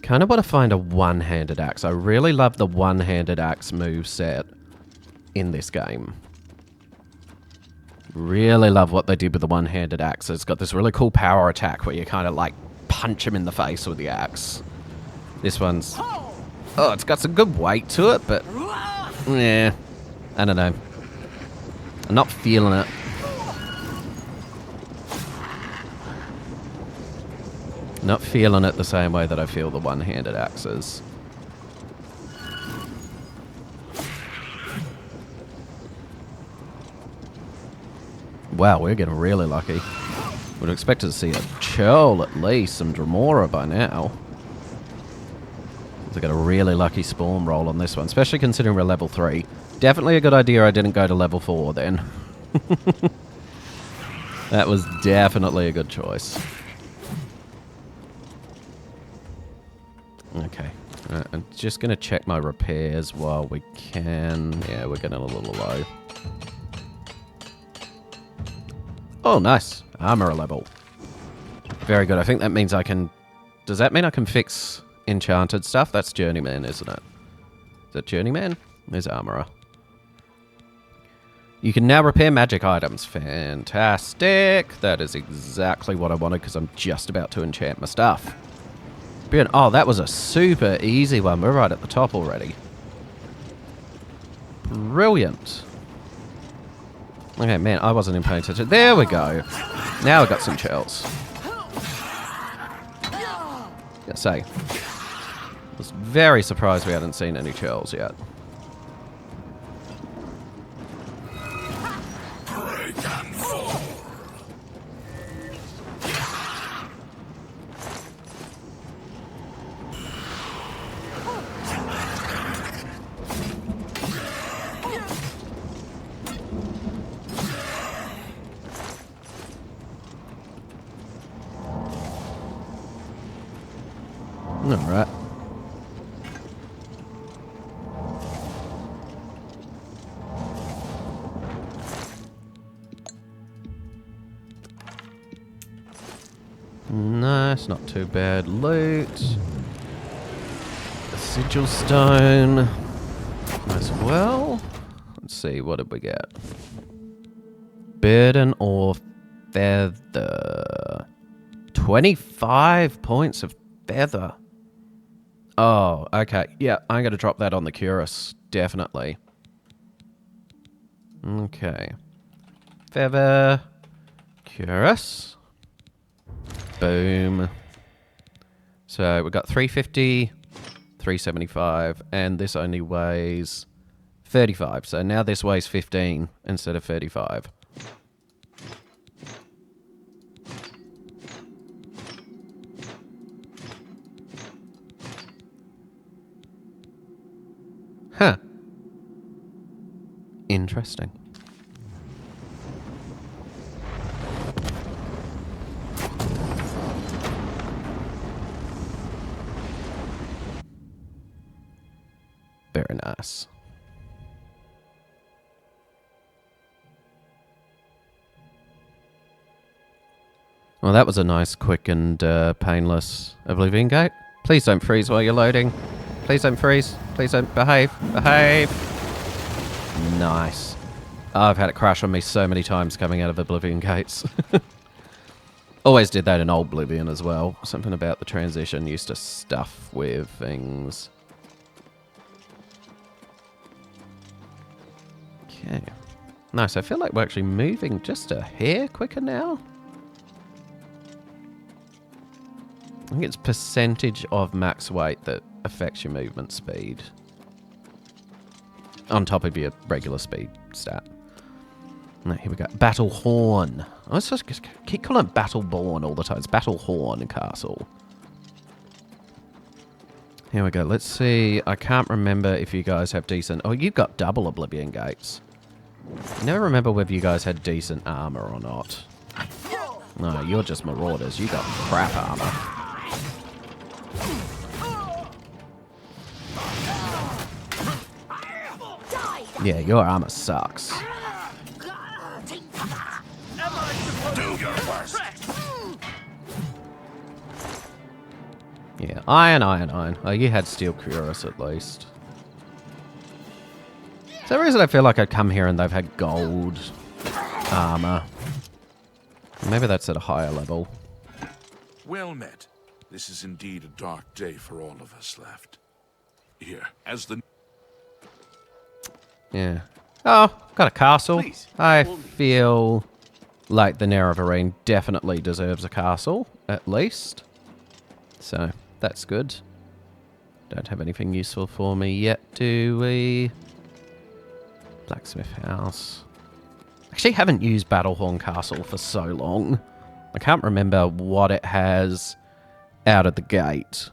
Kind of want to find a one-handed axe. I really love the one-handed axe moveset in this game. Really love what they did with the one-handed axe. It's got this really cool power attack where you kind of like punch him in the face with the axe. This one's... Oh, it's got some good weight to it, but... Yeah, I don't know. I'm not feeling it. Not feeling it the same way that I feel the one-handed axes. Wow, we're getting really lucky. Would have expected to see a Chorrol at least, some Dremora by now. I got a really lucky spawn roll on this one, especially considering we're level 3. Definitely a good idea I didn't go to level 4 then. That was definitely a good choice. Okay, Right, I'm just going to check my repairs while we can. Yeah, we're getting a little low. Oh, nice. Armor level. Very good. I think that means I can... Does that mean I can fix enchanted stuff? That's Journeyman, isn't it? Is that Journeyman? There's Armorer. You can now repair magic items. Fantastic. That is exactly what I wanted because I'm just about to enchant my stuff. Brilliant. Oh, that was a super easy one. We're right at the top already. Brilliant. Okay, man, I wasn't in paying attention. There we go. Now I got some chills. Yeah, say. I was very surprised we hadn't seen any chills yet. Alright. Nice, not too bad loot. A sigil stone as well. Let's see, what did we get? Burden or feather? 25 points of feather. Oh, okay. Yeah, I'm going to drop that on the Cuirass. Definitely. Okay. Feather. Cuirass. Boom. So we've got 350, 375, and this only weighs 35. So now this weighs 15 instead of 35. Huh. Interesting. Very nice. Well, that was a nice, quick, and painless Oblivion Gate. Please don't freeze while you're loading. Please don't freeze. Please don't behave. Behave. Nice. Oh, I've had it crash on me so many times coming out of Oblivion Gates. Always did that in old Oblivion as well. Something about the transition used to stuff with things. Okay. Nice. I feel like we're actually moving just a hair quicker now. I think it's percentage of max weight that affects your movement speed. On top of your regular speed stat. Right, here we go. Battlehorn. I just keep calling it Battleborn all the time. It's Battlehorn Castle. Here we go. Let's see. I can't remember if you guys have decent... Oh, you've got double Oblivion Gates. I never remember whether you guys had decent armor or not. No, you're just marauders. You got crap armor. Yeah, your armor sucks. Do your worst. Yeah, iron. Oh, you had steel cuirass at least. Is there a reason I feel like I'd come here and they've had gold armor? Maybe that's at a higher level. Well met. This is indeed a dark day for all of us left. Here, as the... Yeah. Oh, got a castle. Please, I feel like the Nerevarine definitely deserves a castle, at least. So, that's good. Don't have anything useful for me yet, do we? Blacksmith house. Actually, haven't used Battlehorn Castle for so long. I can't remember what it has out of the gate.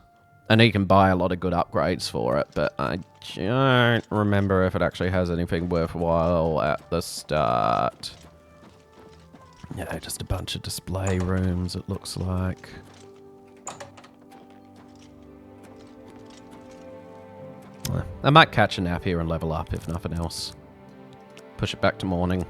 I know you can buy a lot of good upgrades for it, but I don't remember if it actually has anything worthwhile at the start. Yeah, just a bunch of display rooms, it looks like. I might catch a nap here and level up, if nothing else. Push it back to morning.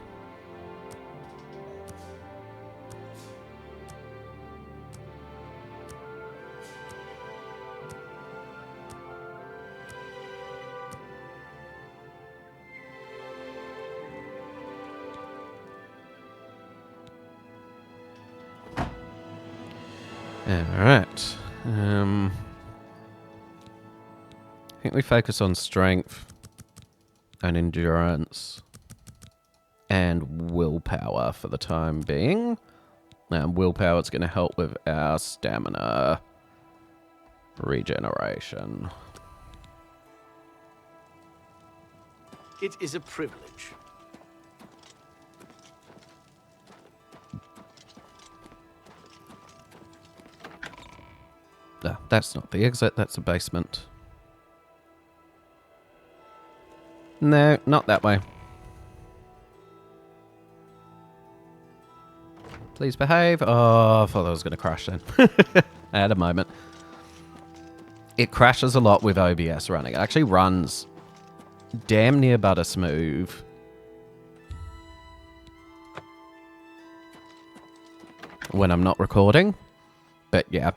Alright. I think we focus on strength and endurance and willpower for the time being. Willpower is going to help with our stamina regeneration. It is a privilege. Ah, that's not the exit, that's the basement. No, not that way. Please behave. Oh, I thought I was going to crash then. I had a moment. It crashes a lot with OBS running. It actually runs damn near butter smooth. When I'm not recording. But yeah.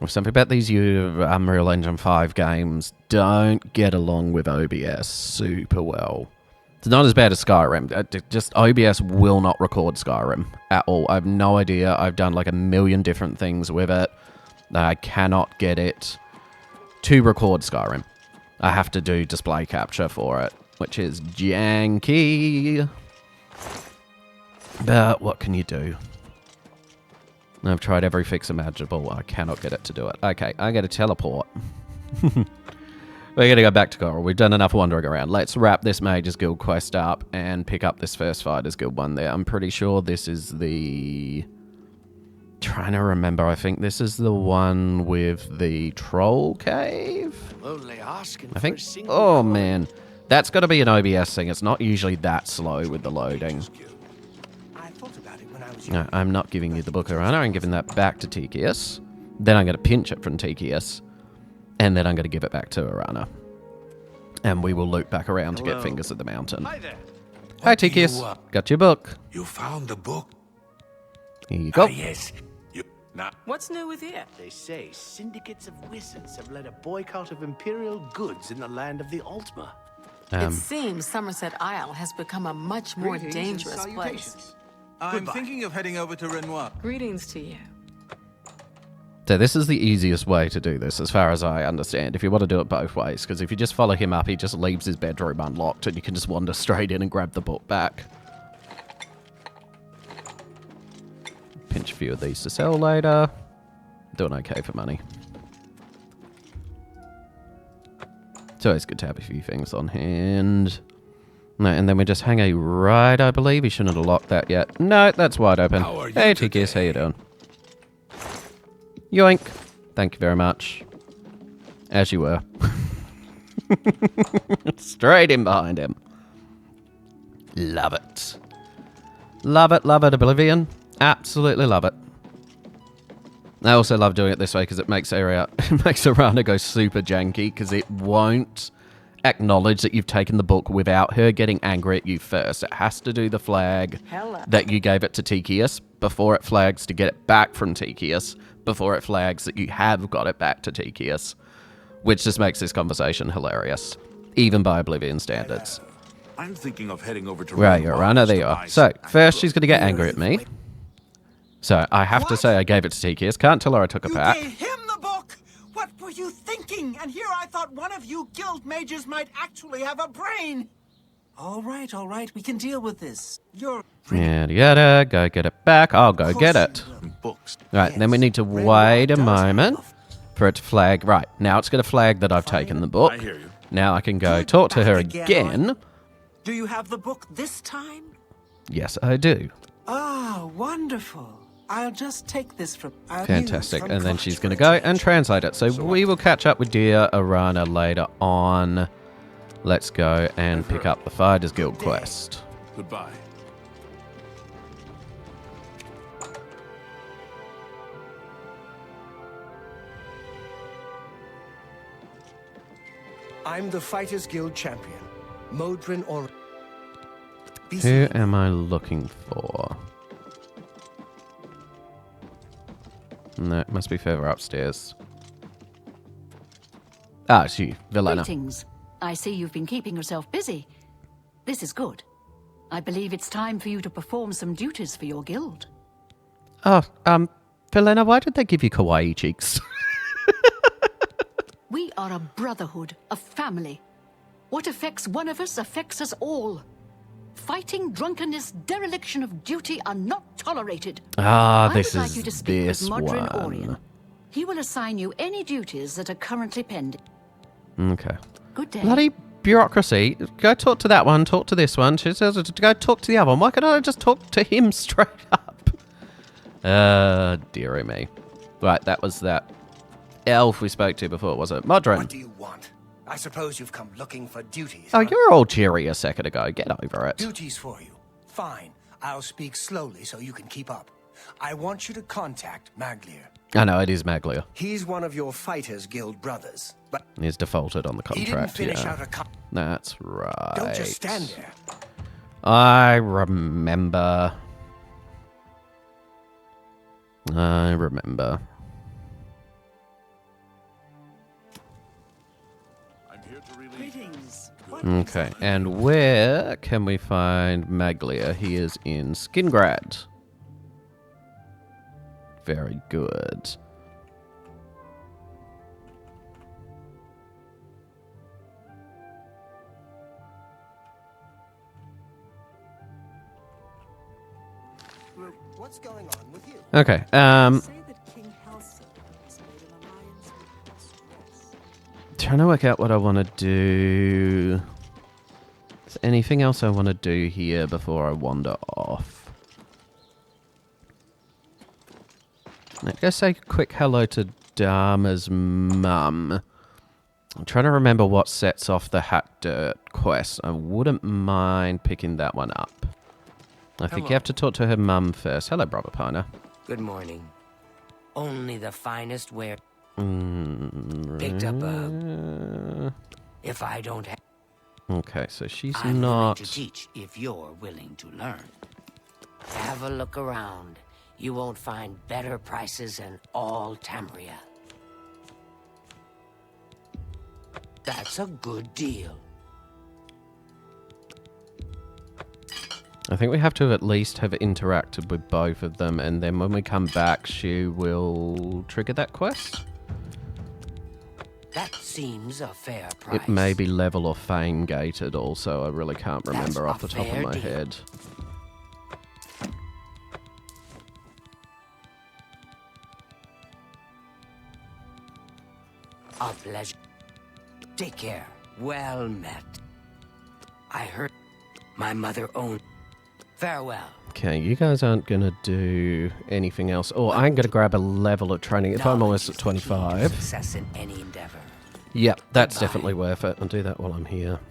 Something about these Unreal Engine 5 games don't get along with OBS super well. It's not as bad as Skyrim. Just OBS will not record Skyrim at all. I have no idea. I've done like a million different things with it. I cannot get it to record Skyrim. I have to do display capture for it, which is janky. But what can you do? I've tried every fix imaginable. I cannot get it to do it. Okay, I got to teleport. We're going to go back to Chorrol. We've done enough wandering around. Let's wrap this Mage's Guild quest up and pick up this first Fighters Guild one there. I'm pretty sure this is the... Trying to remember. I think this is the one with the Troll Cave? Only asking I think... for a Oh, man. That's got to be an OBS thing. It's not usually that slow with the loading. No, I'm not giving you the book of Arana. I'm giving that back to Teekeeus. Then I'm going to pinch it from Teekeeus. And then I'm going to give it back to Arana. And we will loop back around to get Fingers of the Mountain. Hi there. Hi, Teekeeus. Got your book. You found the book? Here you go. Yes. What's new with you? They say syndicates of wizards have led a boycott of imperial goods in the land of the Altma. It seems Somerset Isle has become a much more Greetings and dangerous place. salutations. I'm thinking of heading over to Renoir. Greetings to you. So this is the easiest way to do this, as far as I understand, if you want to do it both ways. Because if you just follow him up, he just leaves his bedroom unlocked, and you can just wander straight in and grab the book back. Pinch a few of these to sell later. Doing okay for money. It's always good to have a few things on hand. No, and then we just hang a right, I believe. He shouldn't have locked that yet. No, that's wide open. Hey, Teekeeus, how you doing? Yoink. Thank you very much. As you were. Straight in behind him. Love it. Love it, Oblivion. Absolutely love it. I also love doing it this way because it makes Arana go super janky because it won't acknowledge that you've taken the book without her getting angry at you first. It has to do the flag that you gave it to Teekeeus before it flags to get it back from Teekeeus, before it flags that you have got it back to Teekeeus, which just makes this conversation hilarious, even by Oblivion standards. I'm thinking of heading over to Right, Arana, there you are. So, first she's going to get angry at me. So, I have to say I gave it to Teekeeus. Can't tell her I took it back. You gave him the book! What were you thinking? And here I thought one of you guild mages might actually have a brain! All right, we can deal with this. You're... Yada yada, go get it back. I'll go get it. Right, then we need to wait a moment for it to flag. Right, now it's going to flag that I've taken the book. Now I can go talk to her again. Do you have the book this time? Yes, I do. Ah, wonderful. I'll just take this from... Fantastic. And then she's going to go and translate it. So we will catch up with dear Arana later on. Let's go and pick up the Fighters Guild quest. Goodbye. I'm the Fighters Guild champion, Modrin or... Who am I looking for? No, it must be further upstairs. Ah, it's you, Velena. Greetings. I see you've been keeping yourself busy. This is good. I believe it's time for you to perform some duties for your guild. Oh, Velena, why did they give you kawaii cheeks? We are a brotherhood, a family. What affects one of us affects us all. Fighting, drunkenness, dereliction of duty are not tolerated. Ah, this I would like is you to speak with this Modrin one. Orion. He will assign you any duties that are currently pending. Okay. Good day. Bloody bureaucracy. Go talk to that one, talk to this one. She says to go talk to the other one. Why can't I just talk to him straight up? Dearie me. Right, that was that elf we spoke to before, was it? Modrin. What do you want? I suppose you've come looking for duties. Oh, huh? you're all cheery a second ago. Get over it. Duties for you. Fine. I'll speak slowly so you can keep up. I want you to contact Maglier. I know, it is Maglier. He's one of your Fighters Guild brothers, but He's defaulted on the he didn't contract, finish yeah. out a That's right. Don't just stand there. I remember. Greetings. Okay, and where can we find Maglier? He is in Skingrad. Very good. What's going on with you? Okay, trying to work out what I want to do. Is there anything else I want to do here before I wander off? Let's go say a quick hello to Dharma's mum. I'm trying to remember what sets off the Hat Dirt quest. I wouldn't mind picking that one up. I think you have to talk to her mum first. Hello, Brother Piner. Good morning. Only the finest wear. Picked up a... If I don't have... Okay, so she's I'm not... willing to teach if you're willing to learn. Have a look around. You won't find better prices in all Tamria. That's a good deal. I think we have to at least have interacted with both of them, and then when we come back, she will trigger that quest. That seems a fair price. It may be level or fame gated also. I really can't remember off the top of my head. A pleasure. Take care. Well met. I heard my mother owned. Farewell. Okay, you guys aren't going to do anything else. Oh, I'm going to grab a level of training if I'm almost at 25. Success in any endeavor. Yep, that's definitely worth it. I'll do that while I'm here.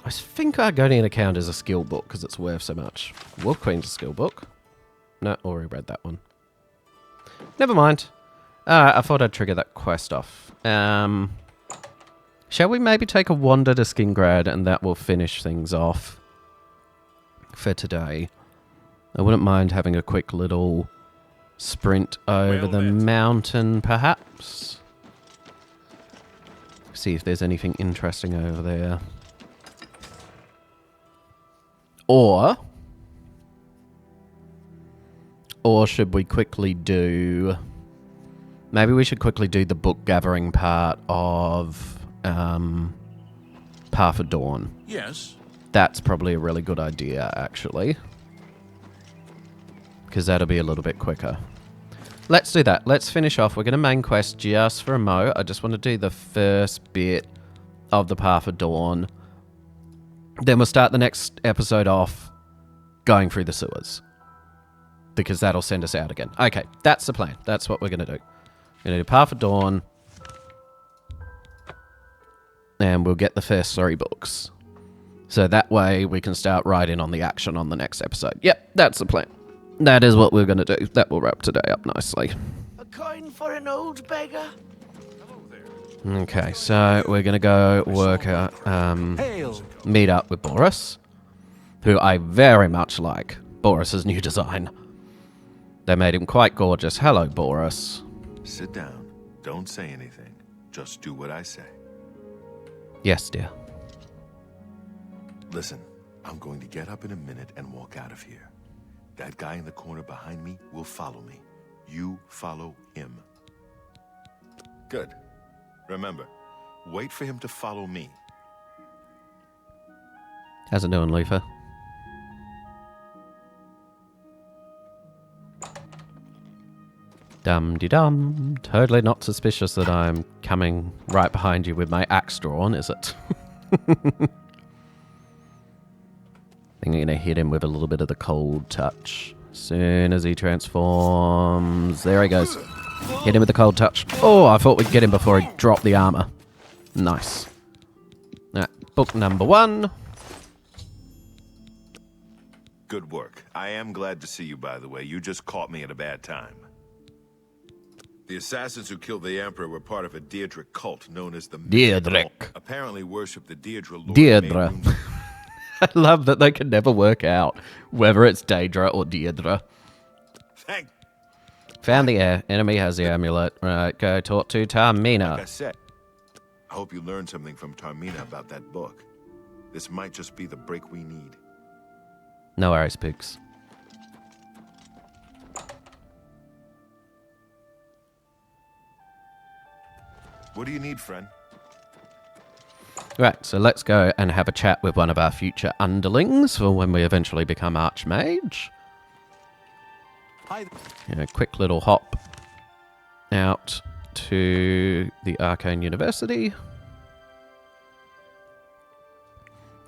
I think Argonian account is a skill book because it's worth so much. Wolf Queen's a skill book. No, already read that one. Never mind. I thought I'd trigger that quest off. Shall we maybe take a wander to Skingrad and that will finish things off for today? I wouldn't mind having a quick little sprint over the mountain, perhaps. See if there's anything interesting over there. Or should we quickly do... Maybe we should quickly do the book gathering part of Path of Dawn. Yes. That's probably a really good idea, actually. Because that'll be a little bit quicker. Let's do that. Let's finish off. We're going to main quest just for a mo. I just want to do the first bit of the Path of Dawn. Then we'll start the next episode off going through the sewers. Because that'll send us out again. Okay, that's the plan. That's what we're going to do. We're going to do Path of Dawn. And we'll get the first 3 books. So that way we can start writing on the action on the next episode. Yep, that's the plan. That is what we're going to do. That will wrap today up nicely. A coin for an old beggar? Okay, so we're going to go work out, meet up with Boris, who I very much like. Boris's new design. They made him quite gorgeous. Hello, Boris. Sit down. Don't say anything. Just do what I say. Yes, dear. Listen, I'm going to get up in a minute and walk out of here. That guy in the corner behind me will follow me. You follow him. Good. Remember, wait for him to follow me. How's it doing, Lufa? Dum-de-dum. Totally not suspicious that I'm coming right behind you with my axe drawn, is it? I think I'm going to hit him with a little bit of the cold touch. Soon as he transforms... There he goes. Hit him with the cold touch. Oh, I thought we'd get him before he dropped the armor. Nice. Alright, book number 1. Good work. I am glad to see you, by the way. You just caught me at a bad time. The assassins who killed the Emperor were part of a Daedric cult known as the Daedric. Apparently worship the Daedra Lord. Deirdre. I love that they can never work out whether it's Daedra or Deirdre. Thank. Found the heir. Enemy has the amulet. Right, go talk to Tarmina. Like I said, I hope you learned something from Tarmina about that book. This might just be the break we need. No worries, pigs. What do you need, friend? Right, so let's go and have a chat with one of our future underlings for when we eventually become Archmage. Hi. Quick little hop out to the Arcane University.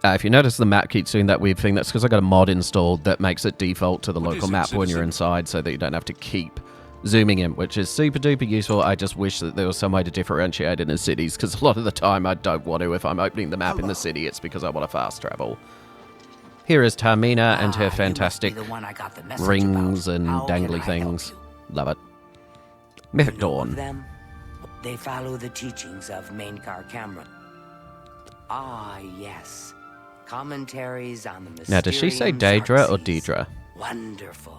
If you notice the map keeps doing that weird thing, that's because I got a mod installed that makes it default to the local map when you're inside so that you don't have to keep zooming in, which is super duper useful. I just wish that there was some way to differentiate it in cities, because a lot of the time I don't want to. If I'm opening the map in the city, it's because I want to fast travel. Here is Tarmina and her fantastic rings and dangly things. Love it. Mythic Dawn. Them? They follow the teachings of Mainkar Cameron. Ah, yes. Commentaries on the Mysteriums. Now, does she say Daedra or Deidre? Wonderful.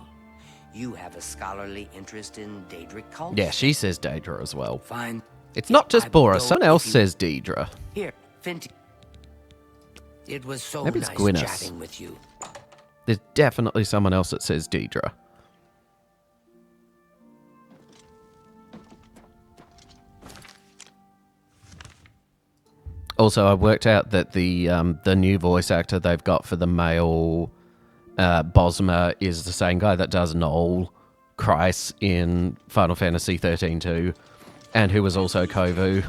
You have a scholarly interest in Daedric cults? Yeah, she says Daedra as well. Fine. It's not just Boris. Someone else says Deidre. Here, Finty. It was so Maybe it's nice Gwyneth. chatting with you. There's definitely someone else that says Deidre. Also, I worked out that the new voice actor they've got for the male Bosma is the same guy that does Noel Kreis in Final Fantasy 13-2, and who was also Kovu.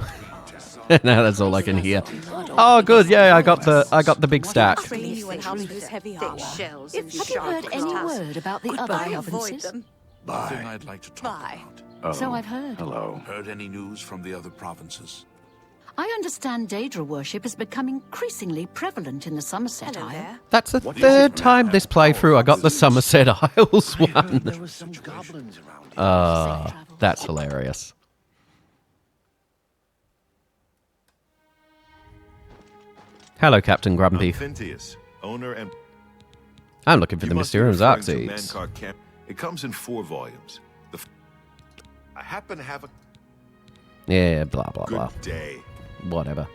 Now that's all I can hear. Oh, good! Yeah, I got the big stack. Have you heard any word about the other provinces? Nothing I'd like to talk about. Oh, so I've heard. Hello. Heard any news from the other provinces? I understand Daedra worship is becoming increasingly prevalent in the Somerset Isle. That's the third time this playthrough I got the Somerset Isles one. There were some goblins around. That's hilarious. Hello, Captain Grumpy. Teekeeus, owner and... I'm looking for the Mysteriums Arcseeds. It comes in 4 volumes. I happen to have a... Yeah, blah, blah, blah. Good day. Whatever.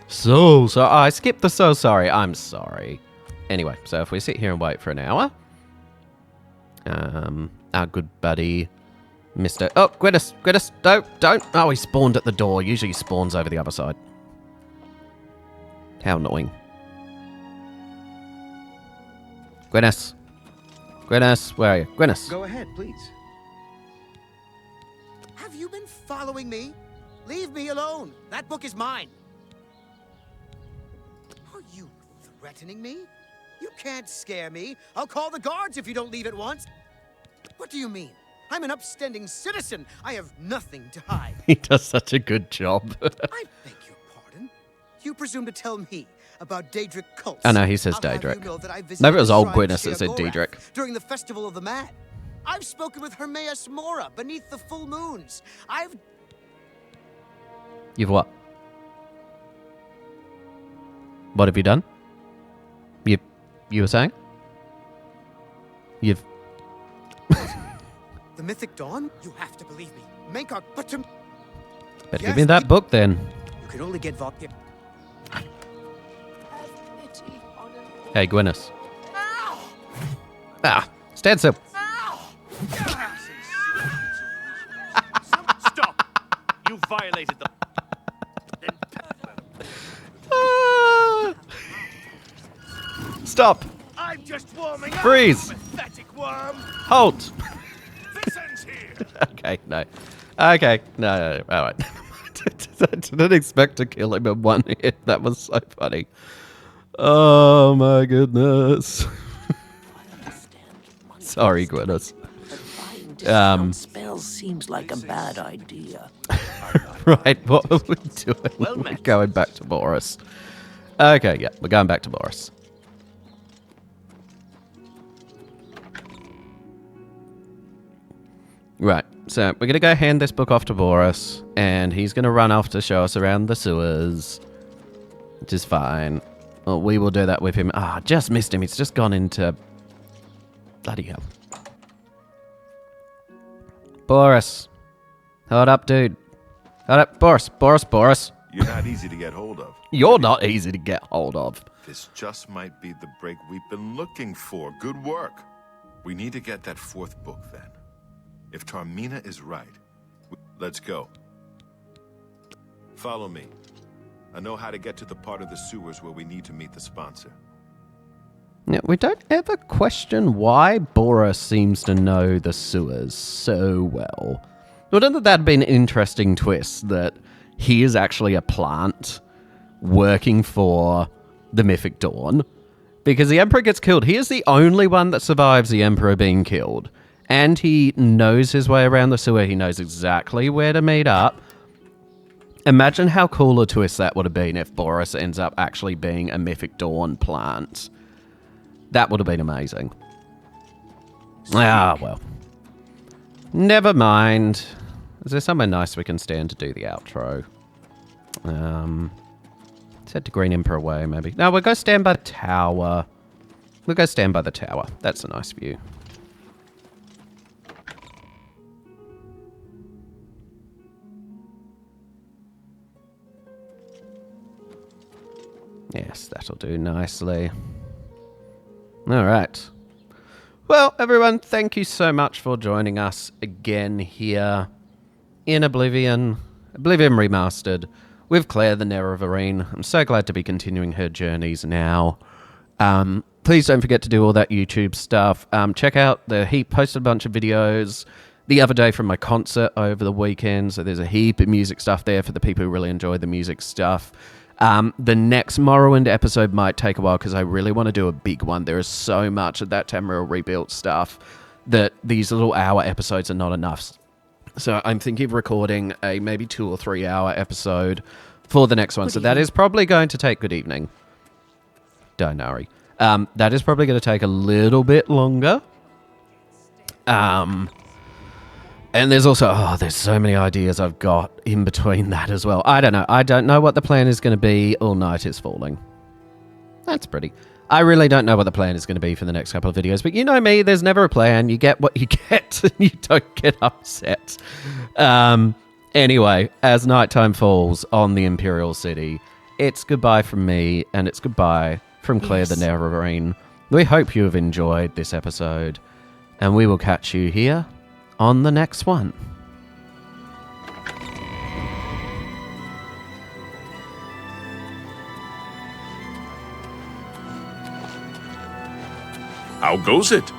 So I skipped the so sorry. I'm sorry. Anyway, so if we sit here and wait for an hour, our good buddy, Mr. Oh, Gwyneth, don't. Oh, he spawned at the door. Usually he spawns over the other side. How annoying. Gwyneth, where are you? Gwyneth. Go ahead, please. Have you been following me? Leave me alone. That book is mine. Are you threatening me? You can't scare me. I'll call the guards if you don't leave at once. What do you mean? I'm an upstanding citizen. I have nothing to hide. He does such a good job. I beg your pardon? You presume to tell me about Daedric cults? I know, he says Daedric. Maybe it was old Gwyneth that said Daedric. During the Festival of the Mad. I've spoken with Hermaeus Mora beneath the full moons. You've what? What have you done? You were saying? You've... The Mythic Dawn? You have to believe me. Make our... But to... Better give me that book, then. You can only get vodka. Hey, Gwyneth. Ah, stand still. Stop! You violated the... Stop. I'm just warming up. Freeze. Pathetic worm. Halt. This ends here. Okay, no. Okay, no. All right. I didn't expect to kill him in one hit. That was so funny. Oh my goodness. Sorry, Gwyneth. Spells seems like a bad idea. Right, what are we doing? We're going back to Boris. Okay, yeah, we're going back to Boris. Right, so we're going to go hand this book off to Boris, and he's going to run off to show us around the sewers, which is fine. Well, we will do that with him. Ah, just missed him. He's just gone into... Bloody hell. Boris. Hold up, dude. Hold up. Boris. You're not easy to get hold of. You're not easy to get hold of. This just might be the break we've been looking for. Good work. We need to get that fourth book, then. If Tarmina is right, let's go. Follow me. I know how to get to the part of the sewers where we need to meet the sponsor. Yeah, we don't ever question why Boris seems to know the sewers so well. Wouldn't that have been an interesting twist, that he is actually a plant working for the Mythic Dawn? Because the Emperor gets killed. He is the only one that survives the Emperor being killed. And he knows his way around the sewer. He knows exactly where to meet up. Imagine how cool a twist that would have been if Boris ends up actually being a Mythic Dawn plant. That would have been amazing. Ah, well. Never mind. Is there somewhere nice we can stand to do the outro? Let's head to Green Emperor Way, maybe. No, we'll go stand by the tower. We'll go stand by the tower. That's a nice view. Yes, that'll do nicely. All right. Well, everyone, thank you so much for joining us again here in Oblivion Remastered with Claire the Nerevarine. I'm so glad to be continuing her journeys now. Please don't forget to do all that YouTube stuff. Check out posted a bunch of videos the other day from my concert over the weekend, so there's a heap of music stuff there for the people who really enjoy the music stuff. The next Morrowind episode might take a while because I really want to do a big one. There is so much of that Tamriel rebuilt stuff that these little hour episodes are not enough. So I'm thinking of recording a maybe 2 or 3 hour episode for the next one. So that is probably going to take... Good evening. Dinari. That is probably going to take a little bit longer. And there's also, there's so many ideas I've got in between that as well. I don't know. I don't know what the plan is going to be. All night is falling. That's pretty. I really don't know what the plan is going to be for the next couple of videos. But you know me, there's never a plan. You get what you get and you don't get upset. Anyway, as nighttime falls on the Imperial City, it's goodbye from me and it's goodbye from Claire the Nerevarine. We hope you have enjoyed this episode and we will catch you here on the next one. How goes it?